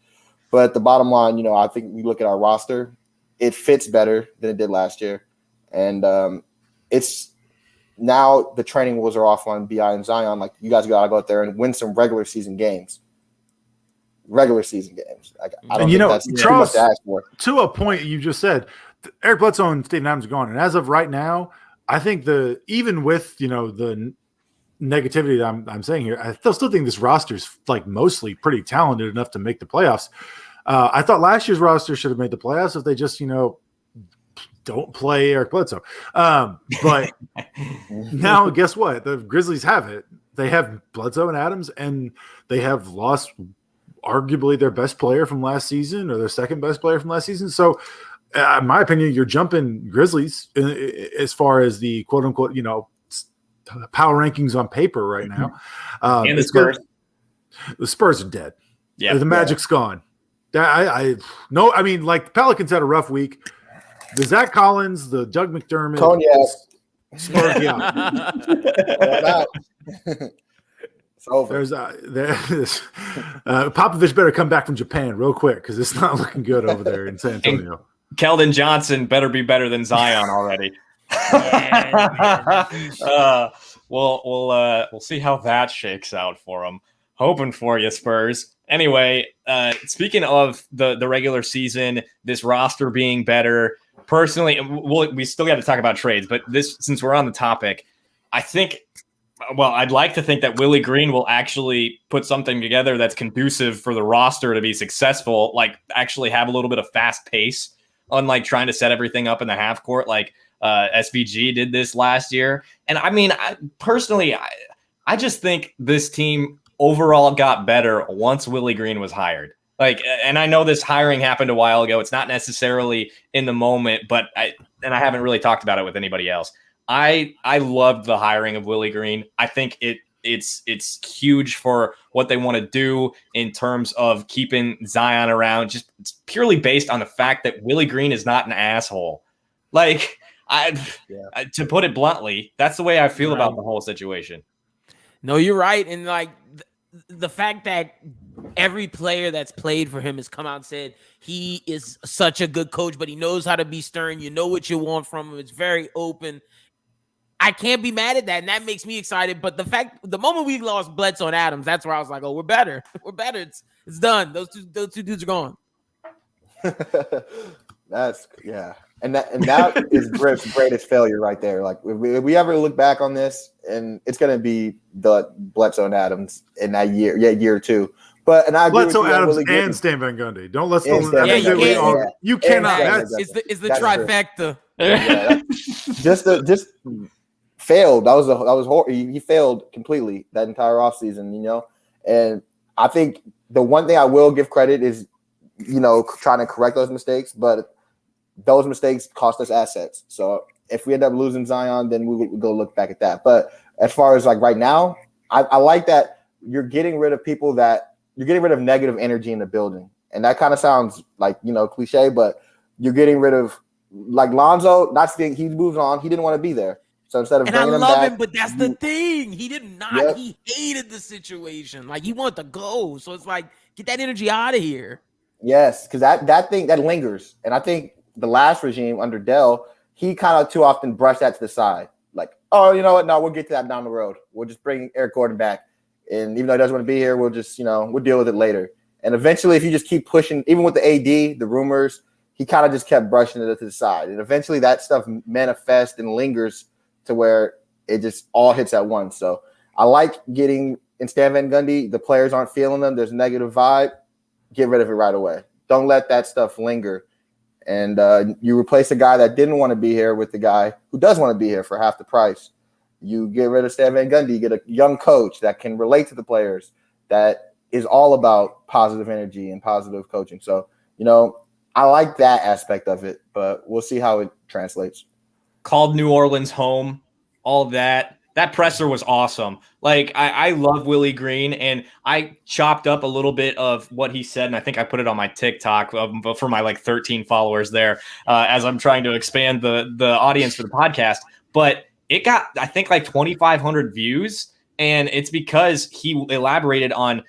But the bottom line, I think we look at our roster, it fits better than it did last year. And it's now the training wheels are off on BI and Zion. Like, you guys got to go out there and win some regular season games. Like, I don't think that's too much to ask for. To a point you just said, Eric Bledsoe and Steven Adams are gone. And as of right now, I think even with, the negativity that I'm saying here, I still think this roster is like mostly pretty talented enough to make the playoffs. I thought last year's roster should have made the playoffs if they just, don't play Eric Bledsoe. But now guess what? The Grizzlies have it. They have Bledsoe and Adams, and they have lost arguably their best player from last season, or their second best player from last season. So in my opinion, you're jumping Grizzlies as far as the quote unquote, power rankings on paper right now. And the Spurs. The Spurs are dead. Yeah, the Magic's gone. I mean, like the Pelicans had a rough week. The Zach Collins, the Doug McDermott, Cognac. Spurs, yeah. It's over. There's Popovich better come back from Japan real quick because it's not looking good over there in San Antonio. And Keldon Johnson better be better than Zion already. We'll see how that shakes out for him. Hoping for you, Spurs. Anyway, speaking of the regular season, this roster being better, personally, we still got to talk about trades, but since we're on the topic, I'd like to think that Willie Green will actually put something together that's conducive for the roster to be successful, like actually have a little bit of fast pace, unlike trying to set everything up in the half court like SVG did this last year. And I mean, I just think this team overall got better once Willie Green was hired. And I know this hiring happened a while ago. It's not necessarily in the moment, but I haven't really talked about it with anybody else. I loved the hiring of Willie Green. I think it's huge for what they want to do in terms of keeping Zion around. Just it's purely based on the fact that Willie Green is not an asshole. To put it bluntly, that's the way I feel about the whole situation. No, you're right, and the fact that every player that's played for him has come out and said he is such a good coach, but he knows how to be stern. You know what you want from him. It's very open. I can't be mad at that, and that makes me excited. But the moment we lost Bledsoe and Adams, that's where I was like, "Oh, we're better. We're better. It's done. Those two dudes are gone." That's and that is Griff's greatest failure right there. Like if we ever look back on this, and it's going to be the Bledsoe and Adams in that year or two. But I agree Bledsoe, with you, Adams, really and Stan Van Gundy. Don't let's you cannot. It's the trifecta. Just failed. That was horrible. He failed completely that entire offseason, And I think the one thing I will give credit is, trying to correct those mistakes, but those mistakes cost us assets. So if we end up losing Zion, then we would go look back at that. But as far as right now, I like that you're getting rid of people you're getting rid of negative energy in the building. And that kind of sounds cliche, but you're getting rid of Lonzo, he moved on. He didn't want to be there. So instead of bringing him back, but that's the thing. He did not. Yep. He hated the situation. He wanted to go. So it's get that energy out of here. Yes, because that thing that lingers. And I think the last regime under Dell, he kind of too often brushed that to the side. Oh, you know what? No, we'll get to that down the road. We'll just bring Eric Gordon back. And even though he doesn't want to be here, we'll just, we'll deal with it later. And eventually, if you just keep pushing, even with the AD, the rumors, he kind of just kept brushing it to the side. And eventually that stuff manifests and lingers to where it just all hits at once. So I like getting in Stan Van Gundy, the players aren't feeling them. There's a negative vibe. Get rid of it right away. Don't let that stuff linger. And you replace a guy that didn't want to be here with the guy who does want to be here for half the price. You get rid of Stan Van Gundy. You get a young coach that can relate to the players, that is all about positive energy and positive coaching. So, I like that aspect of it, but we'll see how it translates. Called New Orleans home, all that. That presser was awesome. I love Willie Green, and I chopped up a little bit of what he said, and I think I put it on my TikTok for my 13 followers there as I'm trying to expand the audience for the podcast. But it got, I think, 2,500 views, and it's because he elaborated on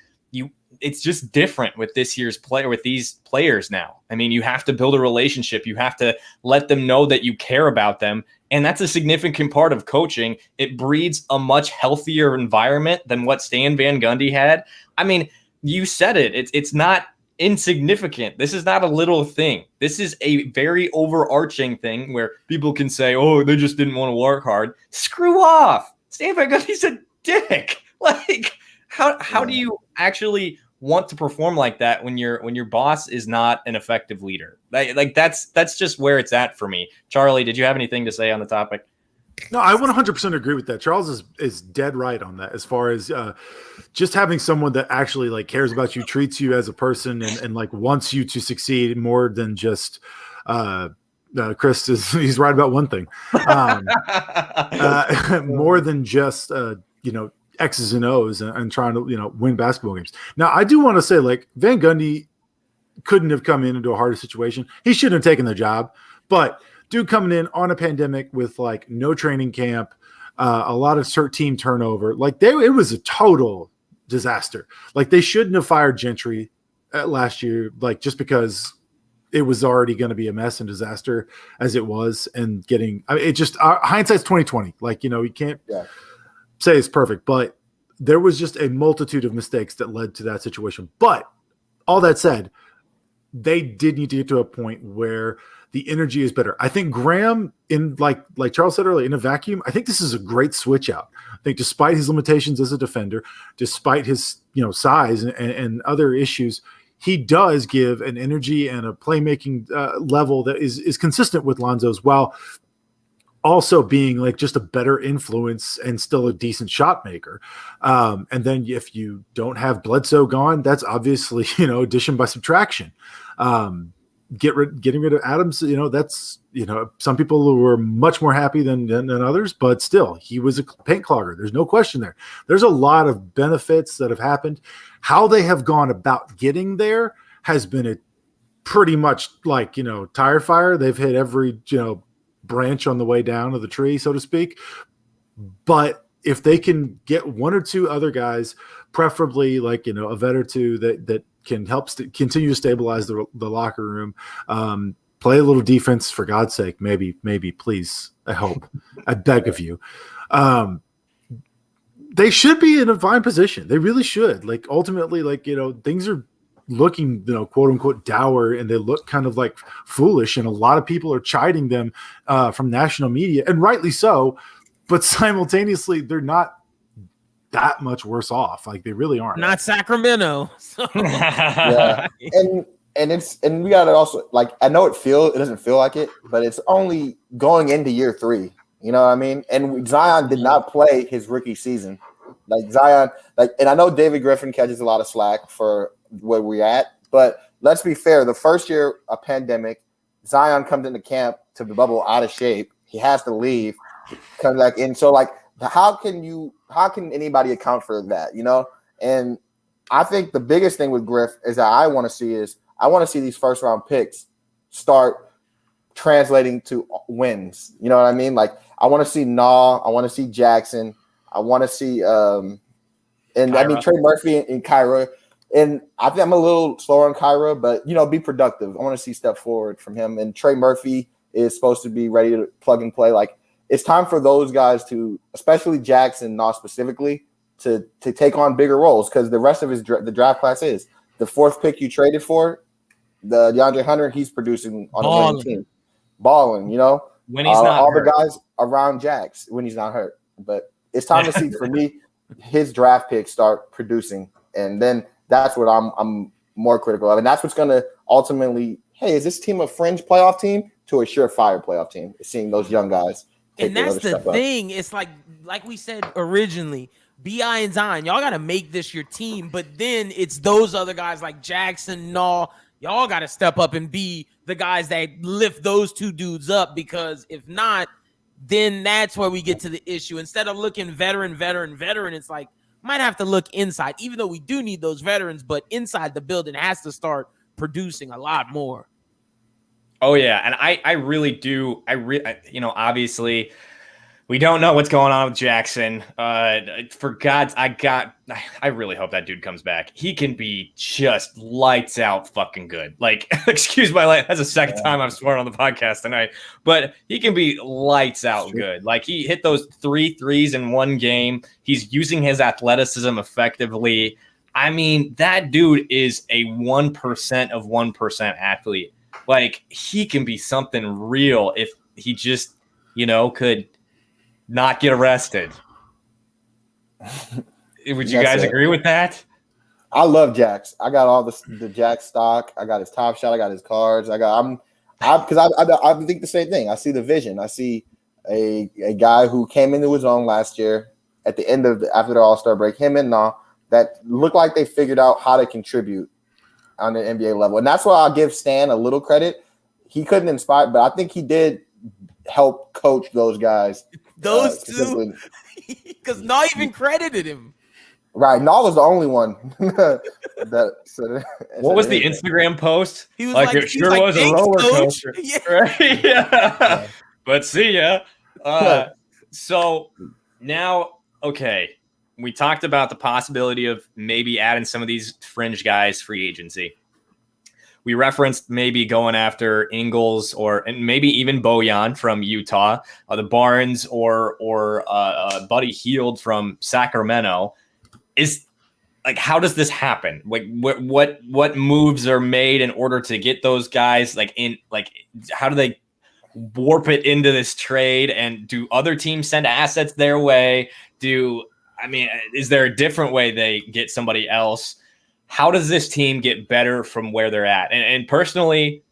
it's just different with this year's player, with these players now. I mean, you have to build a relationship. You have to let them know that you care about them. And that's a significant part of coaching. It breeds a much healthier environment than what Stan Van Gundy had. I mean, you said it. It's not insignificant. This is not a little thing. This is a very overarching thing where people can say, oh, they just didn't want to work hard. Screw off. Stan Van Gundy's a dick. How do you actually want to perform like that when your boss is not an effective leader? That's just where it's at for me. Charlie, did you have anything to say on the topic? No, I 100% agree with that. Charles is dead right on that, as far as just having someone that actually cares about you, treats you as a person, and wants you to succeed more than just Chris he's right about one thing, more than just X's and O's and trying to win basketball games. Now I do want to say, like, Van Gundy couldn't have come into a harder situation. He shouldn't have taken the job, but dude coming in on a pandemic with like no training camp, a lot of team turnover, like it was a total disaster. Like they shouldn't have fired Gentry last year, like just because it was already going to be a mess and disaster as it was, and it just hindsight's 2020. Like, you can't say it's perfect, but there was just a multitude of mistakes that led to that situation. But all that said, they did need to get to a point where the energy is better. I think Graham, in like Charles said earlier, in a vacuum, I think this is a great switch out. I think despite his limitations as a defender, despite his size and other issues, he does give an energy and a playmaking level that is consistent with Lonzo's, while also being like just a better influence and still a decent shot maker. And then if you don't have Bledsoe gone, that's obviously, addition by subtraction. Getting rid of Adams, that's, some people were much more happy than others, but still he was a paint clogger. There's no question there. There's a lot of benefits that have happened. How they have gone about getting there has been a pretty much like, tire fire. They've hit every, branch on the way down of the tree, so to speak. But if they can get one or two other guys, preferably like, a vet or two that can help continue to stabilize the locker room, play a little defense, for God's sake, maybe, please, I hope, I beg of you. They should be in a fine position. They really should. Like, ultimately, like, things are looking, quote unquote, dour, and they look kind of like foolish. And a lot of people are chiding them from national media, and rightly so, but simultaneously they're not that much worse off. Like, they really aren't. Not Sacramento. So. Yeah. And we got to also, like, I know it doesn't feel like it, but it's only going into year 3. You know what I mean? And Zion did not play his rookie season. Like Zion, and I know David Griffin catches a lot of slack for where we're at, but let's be fair. The first year a pandemic, Zion comes into camp to the bubble out of shape. He has to leave, comes back in. So like, how can anybody account for that? And I think the biggest thing with Griff is that I want to see these first round picks start translating to wins. You know what I mean? Like, I want to see I want to see Jackson. I want to see Trey Murphy and Kyra. And I think I'm a little slower on Kyra, but be productive. I want to see step forward from him. And Trey Murphy is supposed to be ready to plug and play. Like, it's time for those guys to, especially Jackson, not specifically, to take on bigger roles, because the rest of the draft class is the 4th pick you traded for, the DeAndre Hunter. He's producing on a winning team, balling. When he's not all hurt. The guys around Jax when he's not hurt. But it's time to see, for me, his draft picks start producing, and then that's what I'm more critical of, and that's what's going to ultimately, hey, is this team a fringe playoff team to a surefire playoff team? Is seeing those young guys. And that's the thing. It's like we said originally, B.I. and Zion, y'all got to make this your team, but then it's those other guys like Jackson, y'all got to step up and be the guys that lift those two dudes up, because if not, then that's where we get to the issue. Instead of looking veteran, it's like, might have to look inside, even though we do need those veterans, but inside the building has to start producing a lot more. Oh yeah, and I really do. Obviously, we don't know what's going on with Jackson. For God's, I really hope that dude comes back. He can be just lights out fucking good. Like, excuse my language, that's the second time I've sworn on the podcast tonight. But he can be lights out good. Like, he hit those 3 threes in one game. He's using his athleticism effectively. I mean, that dude is a 1% of 1% athlete. Like, he can be something real if he just, could not get arrested. Would you guys agree with that? I love Jax. I got all the Jax stock. I got his Top Shot. I got his cards. I think the same thing. I see the vision. I see a guy who came into his own last year at the end of after the All-Star break. Him and that looked like they figured out how to contribute on the NBA level, and that's why I'll give Stan a little credit. he couldn't inspire, but I think he did help coach those guys. Those two, because not even credited him. Right, Nall was the only one that said. What was the Instagram post? He was like it sure was a roller coaster, yeah. right? Yeah. But see ya. So now, okay, we talked about the possibility of maybe adding some of these fringe guys free agency. We referenced maybe going after Ingles and maybe even Bojan from Utah, the Barnes or Buddy Hield from Sacramento. Is like, how does this happen? Like, what moves are made in order to get those guys? How do they warp it into this trade? And do other teams send assets their way? Is there a different way they get somebody else? How does this team get better from where they're at? And personally,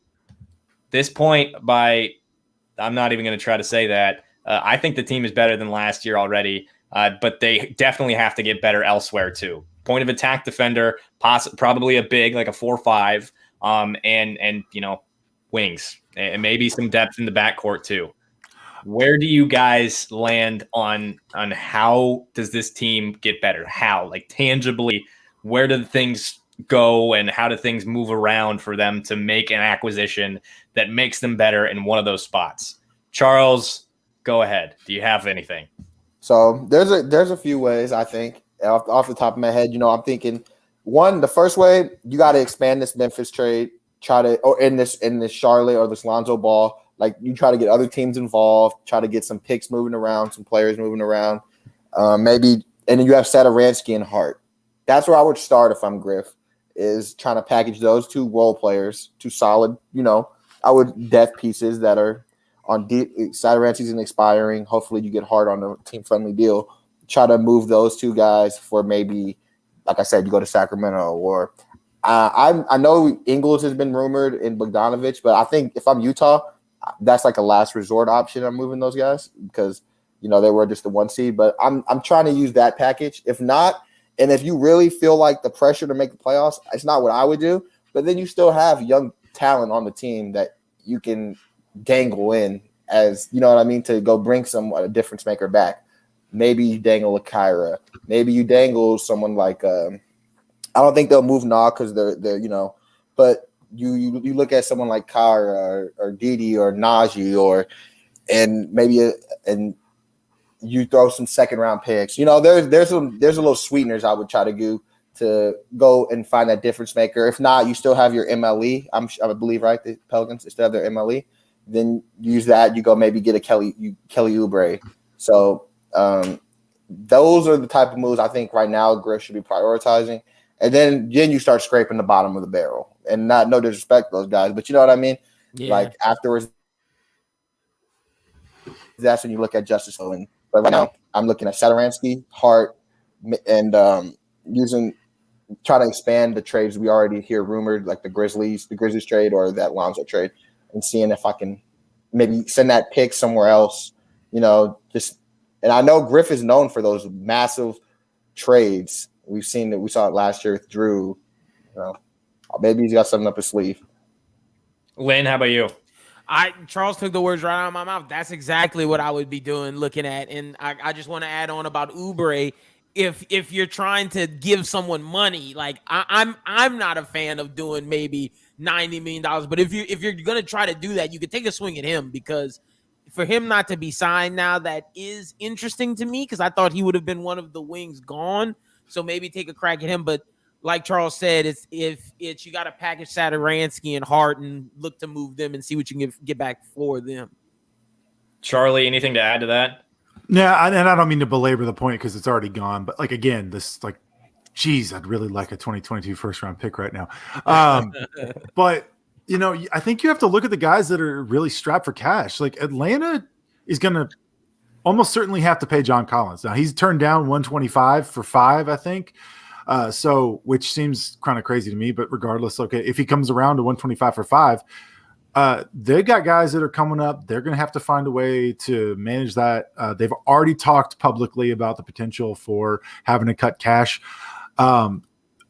this point I'm not even going to try to say that. I think the team is better than last year already, but they definitely have to get better elsewhere too. Point of attack defender, probably a big, like a 4-5, and wings, and maybe some depth in the backcourt too. Where do you guys land on how does this team get better? How, like, tangibly? Where do things go and how do things move around for them to make an acquisition that makes them better in one of those spots? Charles, go ahead. Do you have anything? So there's a few ways, I think, off the top of my head. I'm thinking, one, the first way, you got to expand this Memphis trade, in this Charlotte or this Lonzo Ball. Like, you try to get other teams involved, try to get some picks moving around, some players moving around, maybe, and then you have Satoransky and Hart. That's where I would start if I'm Griff, is trying to package those two role players, two solid, I would depth pieces that are on deep. Satoransky's an expiring. Hopefully you get hard on a team-friendly deal. Try to move those two guys for maybe, like I said, you go to Sacramento. Or I know Ingles has been rumored in Bogdanovich, but I think if I'm Utah, that's like a last resort option. I'm moving those guys because, they were just the 1 seed. But I'm trying to use that package. If not, and if you really feel like the pressure to make the playoffs, it's not what I would do. But then you still have young talent on the team that you can dangle in as, to go bring a difference maker back. Maybe you dangle a Kyra. Maybe you dangle someone like I don't think they'll move Nah because they're but you look at someone like Kyra or Didi or Najee and maybe you throw some second round picks. There's a little sweeteners I would try to do to go and find that difference maker. If not, you still have your MLE. I believe, right? The Pelicans still have their MLE. Then use that. You go maybe get a Kelly Oubre. So those are the type of moves I think right now Griff should be prioritizing. And then you start scraping the bottom of the barrel. And no disrespect to those guys, but you know what I mean? Yeah. Like afterwards, that's when you look at Justice Owen. But right now, I'm looking at Satoransky, Hart, and trying to expand the trades we already hear rumored, like the Grizzlies trade or that Lonzo trade, and seeing if I can maybe send that pick somewhere else. And I know Griff is known for those massive trades. We saw it last year with Drew. Maybe he's got something up his sleeve. Lynn, how about you? Charles took the words right out of my mouth. That's exactly what I would be doing, looking at. And I just want to add on about Oubre. If you're trying to give someone money, like I'm not a fan of doing maybe $90 million. But if you're gonna try to do that, you could take a swing at him, because for him not to be signed now, that is interesting to me, because I thought he would have been one of the wings gone. So maybe take a crack at him. But like Charles said, it's you got to package Satoransky and Hart and look to move them and see what you can get back for them. Charlie, anything to add to that? Yeah, and I don't mean to belabor the point because it's already gone, but like, again, this, like, geez, I'd really like a 2022 first round pick right now. But I think you have to look at the guys that are really strapped for cash. Like, Atlanta is going to almost certainly have to pay John Collins. Now, he's turned down 125 for 5, I think. Which seems kind of crazy to me, but regardless, okay, if he comes around to 125 for 5, they got guys that are coming up. They're going to have to find a way to manage that. They've already talked publicly about the potential for having to cut cash. I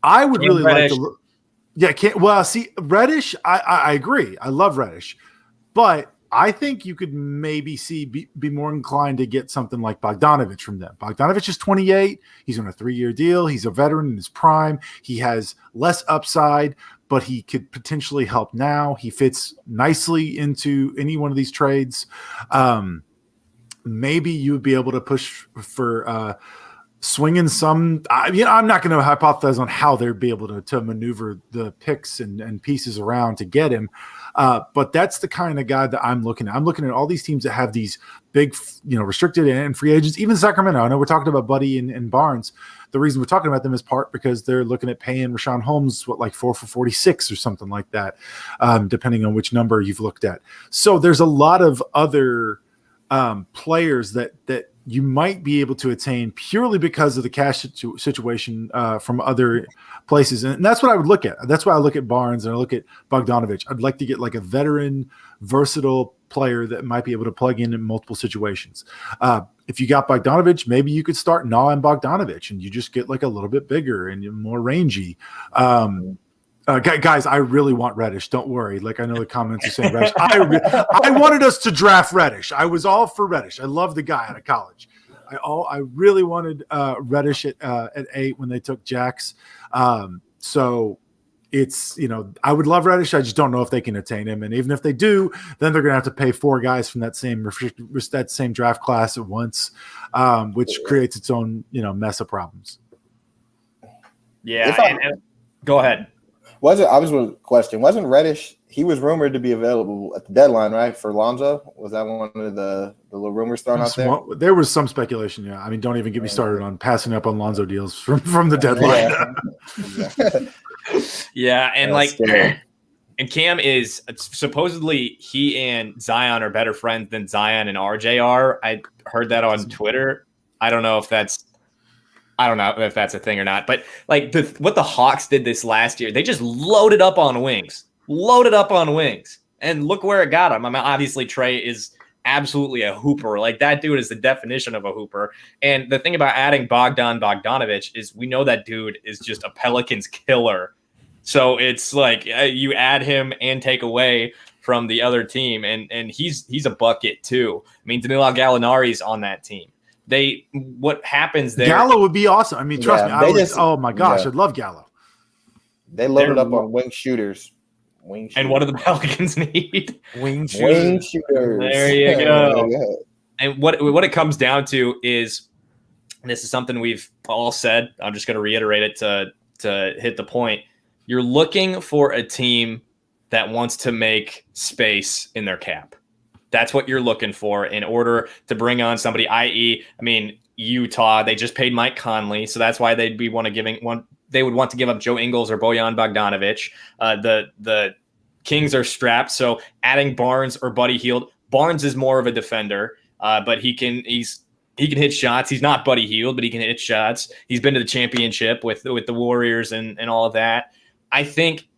would really like to look. Yeah, Reddish. I agree. I love Reddish. But I think you could maybe be more inclined to get something like Bogdanovich from them. Bogdanovich is 28. He's on a 3-year deal. He's a veteran in his prime. He has less upside, but he could potentially help now. He fits nicely into any one of these trades. Maybe you would be able to push for swinging some. I'm not going to hypothesize on how they'd be able to maneuver the picks and pieces around to get him. But that's the kind of guy that I'm looking at. I'm looking at all these teams that have these big, restricted and free agents, even Sacramento. I know we're talking about Buddy and Barnes. The reason we're talking about them is part because they're looking at paying Rashawn Holmes, 4 for 46 or something like that, depending on which number you've looked at. So there's a lot of other players that you might be able to attain purely because of the cash situation from other places. And that's what I would look at. That's why I look at Barnes and I look at Bogdanovich. I'd like to get like a veteran, versatile player that might be able to plug in multiple situations. If you got Bogdanovich, maybe you could start Na and Bogdanovich and you just get like a little bit bigger and more rangy. Guys, I really want Reddish. Don't worry. Like I know the comments are saying Reddish. I wanted us to draft Reddish. I was all for Reddish. I love the guy out of college. I really wanted Reddish at 8 when they took Jax. So it's I would love Reddish. I just don't know if they can attain him. And even if they do, then they're going to have to pay 4 guys from that same draft class at once, which creates its own mess of problems. Yeah. And go ahead. Wasn't Reddish? He was rumored to be available at the deadline, right? For Lonzo, was that one of the little rumors thrown out there? There was some speculation. Yeah, I mean, don't even get me started on passing up on Lonzo deals from the deadline. Yeah, and and Cam is supposedly he and Zion are better friends than Zion and RJ are. I heard that on Twitter. I don't know if that's a thing or not, but like what the Hawks did this last year, they just loaded up on wings, and look where it got them. I mean, obviously Trey is absolutely a hooper. Like that dude is the definition of a hooper. And the thing about adding Bogdanovich is we know that dude is just a Pelicans killer. So it's like you add him and take away from the other team, and he's a bucket too. I mean, Danilo Gallinari's on that team. What happens there? Gallo would be awesome. I mean, trust me. Oh my gosh, I'd love Gallo. They loaded up on wing shooters. And what do the Pelicans need? Wing shooters. There you go. And what it comes down to is, and this is something we've all said. I'm just going to reiterate it to hit the point. You're looking for a team that wants to make space in their cap. That's what you're looking for in order to bring on somebody, i.e., I mean, Utah, they just paid Mike Conley, so that's why they would want to give up Joe Ingles or Bojan Bogdanovic. The Kings are strapped, so adding Barnes or Buddy Hield. Barnes is more of a defender, but he can hit shots. He's not Buddy Hield, but he can hit shots. He's been to the championship with the Warriors and all of that. I think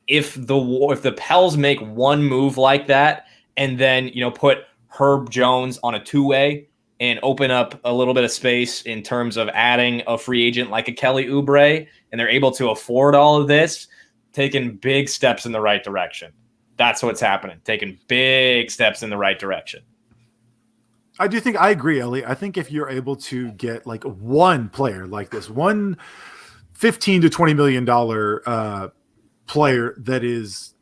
if the Pels make one move like that, and then, put Herb Jones on a 2-way and open up a little bit of space in terms of adding a free agent like a Kelly Oubre, and they're able to afford all of this, taking big steps in the right direction. That's what's happening, taking big steps in the right direction. I agree, Ellie. I think if you're able to get like one player like this, one $15 to $20 million player that is,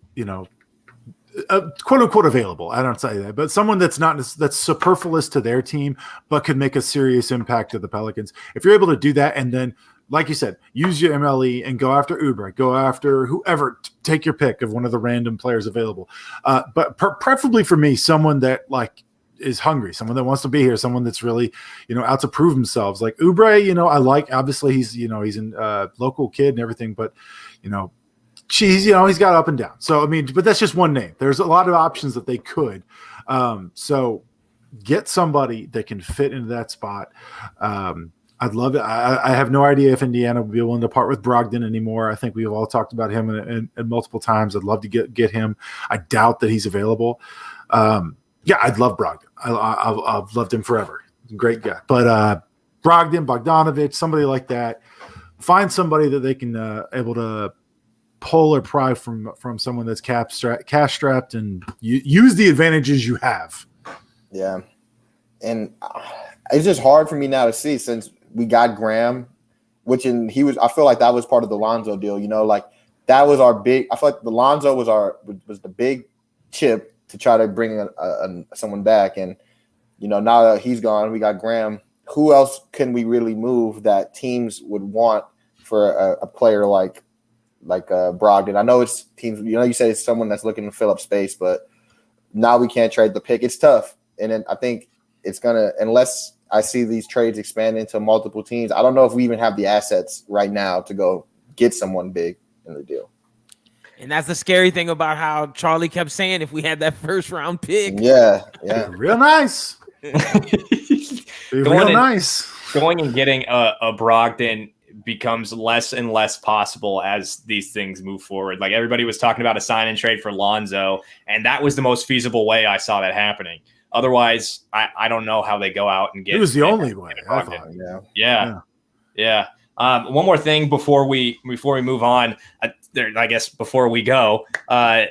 quote unquote available. I don't say that, but someone that's superfluous to their team, but could make a serious impact to the Pelicans. If you're able to do that, and then, like you said, use your MLE and go after Oubre, go after whoever, take your pick of one of the random players available. But preferably for me, someone that like is hungry, someone that wants to be here, someone that's really, out to prove themselves. Like Oubre, I like, obviously he's a local kid and everything, but he's got up and down. So, I mean, but that's just one name. There's a lot of options that they could. So get somebody that can fit into that spot. I'd love it. I have no idea if Indiana would be willing to part with Brogdon anymore. I think we've all talked about him in multiple times. I'd love to get him. I doubt that he's available. I'd love Brogdon. I've loved him forever. Great guy. But Brogdon, Bogdanovich, somebody like that. Find somebody that they can able to pull or pry from someone that's cash strapped and use the advantages you have. Yeah. And it's just hard for me now to see since we got Graham, I feel like that was part of the Lonzo deal, like that was our big, I feel like the Lonzo was the big chip to try to bring someone back. And, now that he's gone, we got Graham. Who else can we really move that teams would want for a player like Brogdon? I know it's teams, you said it's someone that's looking to fill up space, but now we can't trade the pick. It's tough. And then I think it's going to, unless I see these trades expand into multiple teams, I don't know if we even have the assets right now to go get someone big in the deal. And that's the scary thing about how Charlie kept saying if we had that first round pick. Yeah. Real nice. Nice. Going and getting a Brogdon becomes less and less possible as these things move forward. Like everybody was talking about a sign and trade for Lonzo, and that was the most feasible way I saw that happening. Otherwise, I don't know how they go out and get. It was the only way. I thought. Yeah. One more thing before we move on. I guess before we go, the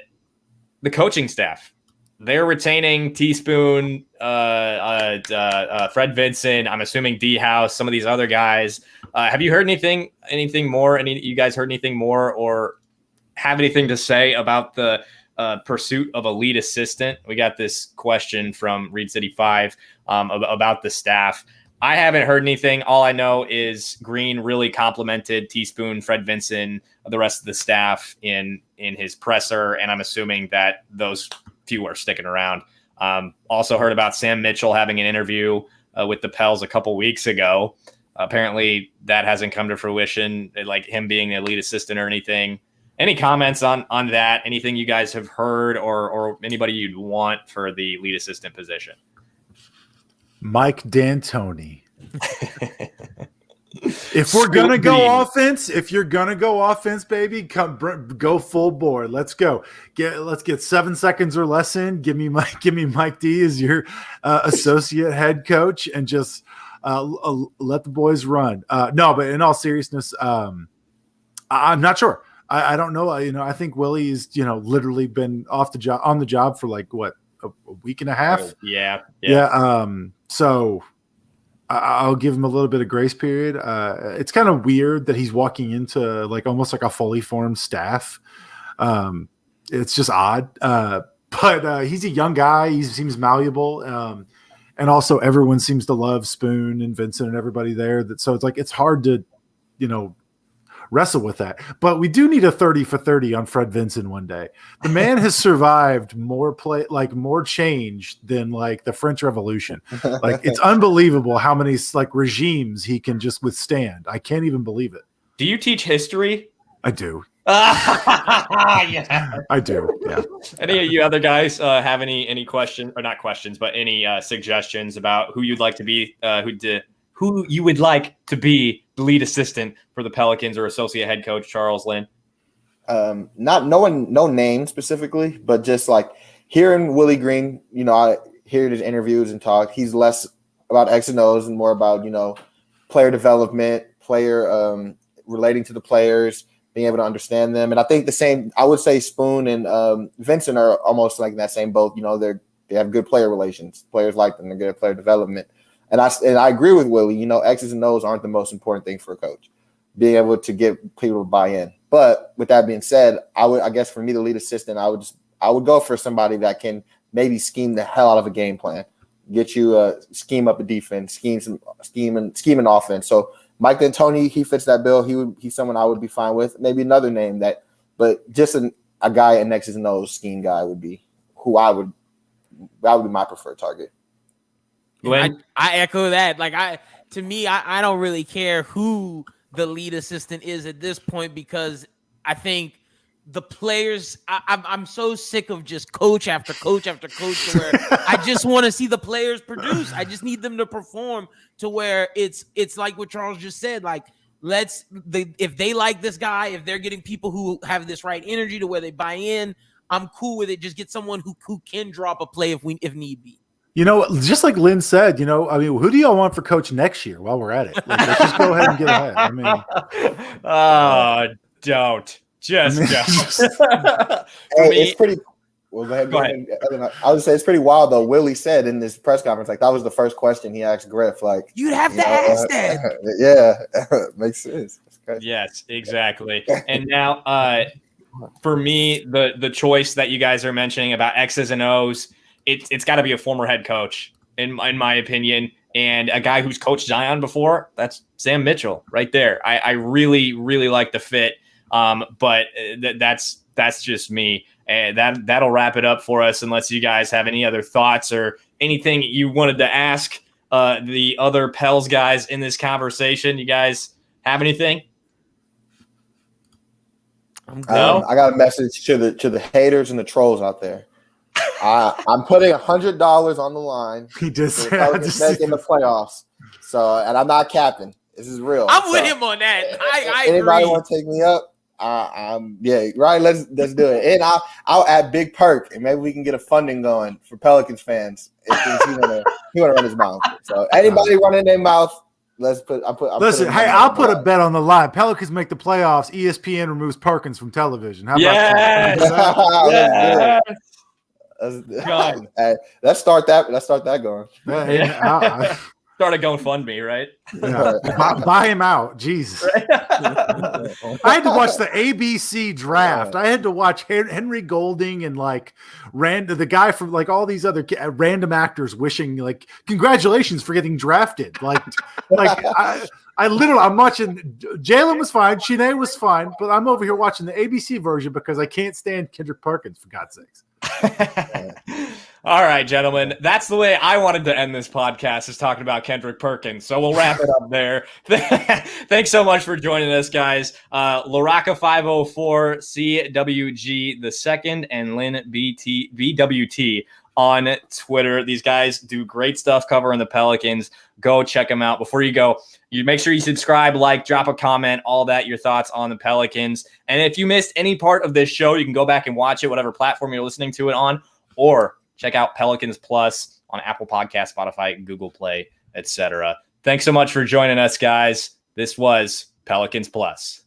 coaching staff. They're retaining Teaspoon, Fred Vinson. I'm assuming D House, some of these other guys. Have you heard anything more? You guys heard anything more or have anything to say about the pursuit of a lead assistant? We got this question from Reed City 5 about the staff. I haven't heard anything. All I know is Green really complimented Teaspoon, Fred Vinson, the rest of the staff in his presser, and I'm assuming that those few are sticking around. Also heard about Sam Mitchell having an interview with the Pels a couple weeks ago. Apparently that hasn't come to fruition, like him being the lead assistant or anything. Any comments on that? Anything you guys have heard or anybody you'd want for the lead assistant position? Mike D'Antoni. If we're gonna go offense, baby, go full board. Let's go. Let's get 7 seconds or less in. Give me Mike D as your associate head coach, and just let the boys run. No, but in all seriousness, I'm not sure. I don't know. I think Willie's literally been on the job for like what, a week and a half. Yeah. So I'll give him a little bit of grace period. It's kind of weird that he's walking into like almost like a fully formed staff. It's just odd. But he's a young guy. He seems malleable. And also everyone seems to love Spoon and Vincent and everybody there. So it's hard to, wrestle with that. But we do need a 30 for 30 on Fred Vinson one day. The man has survived more change than like the French Revolution. Like it's unbelievable how many like regimes he can just withstand. I can't even believe it. Do you teach history? I do. Yeah. I do. Yeah. Any of you other guys have any questions, or not questions, but any suggestions about who you'd like to be, who you would like to be the lead assistant for the Pelicans or associate head coach Charles Lynn? No name specifically, but just like hearing Willie Green, I hear his interviews and talk. He's less about X and O's and more about, player development, player relating to the players, being able to understand them. And I think the same, I would say Spoon and Vincent are almost like in that same boat. They have good player relations. Players like them. They're good at player development. And I agree with Willie. X's and O's aren't the most important thing for a coach. Being able to get people to buy in. But with that being said, I guess for me, the lead assistant, I would go for somebody that can maybe scheme the hell out of a game plan, get you scheme up a defense, scheme an offense. So Mike D'Antoni, he fits that bill. He's someone I would be fine with. Maybe another name but just a guy, an X's and O's scheme guy would be who that would be my preferred target. I echo that. To me, I don't really care who the lead assistant is at this point, because I think the players, I'm so sick of just coach after coach after coach to where I just want to see the players produce. I just need them to perform to where it's like what Charles just said. Like, if they like this guy, if they're getting people who have this right energy to where they buy in, I'm cool with it. Just get someone who can drop a play if need be. Just like Lynn said, who do y'all want for coach next year while we're at it? Let's just go ahead and get ahead. Don't. Just I mean, jokes. Hey, me, it's pretty. Well, Go ahead. I would say it's pretty wild though. Willie said in this press conference, like that was the first question he asked Griff. Like, You'd have to ask that. Yeah, makes sense. Yes, exactly. And now, for me, the choice that you guys are mentioning about X's and O's, it's got to be a former head coach, in my opinion, and a guy who's coached Zion before. That's Sam Mitchell right there. I really, really like the fit, but that's just me. And that'll wrap it up for us, unless you guys have any other thoughts or anything you wanted to ask the other Pels guys in this conversation. You guys have anything? I'm good. No? I got a message to the haters and the trolls out there. I'm putting $100 on the line. He just for the Pelicans making the playoffs. So, and I'm not capping. This is real. I'm with him on that. I anybody agree. want to take me up? Yeah, right. Let's do it. And I'll add Big Perk, and maybe we can get a funding going for Pelicans fans if he wanna run his mouth. So anybody running their mouth, listen. I'll put a bet on the line. Pelicans make the playoffs. ESPN removes Perkins from television. How about Yes. that? God. Hey, let's start that going. Start a GoFundMe, right? Buy him out. Jesus. I had to watch the ABC draft. I had to watch Henry Golding and like the guy from like all these other random actors wishing like congratulations for getting drafted. I'm watching. Jalen was fine. Shanae was fine, but I'm over here watching the ABC version because I can't stand Kendrick Perkins, for God's sakes. All right, gentlemen. That's the way I wanted to end this podcast, is talking about Kendrick Perkins. So we'll wrap it up there. Thanks so much for joining us, guys. LaRocca 504, CWG the second, and Lynn BWT on Twitter. These guys do great stuff covering the Pelicans. Go check them out. Before you go, you make sure you subscribe, like, drop a comment, all that, your thoughts on the Pelicans. And if you missed any part of this show, you can go back and watch it, whatever platform you're listening to it on, or check out Pelicans Plus on Apple Podcasts, Spotify, Google Play, etc. Thanks so much for joining us, guys. This was Pelicans Plus.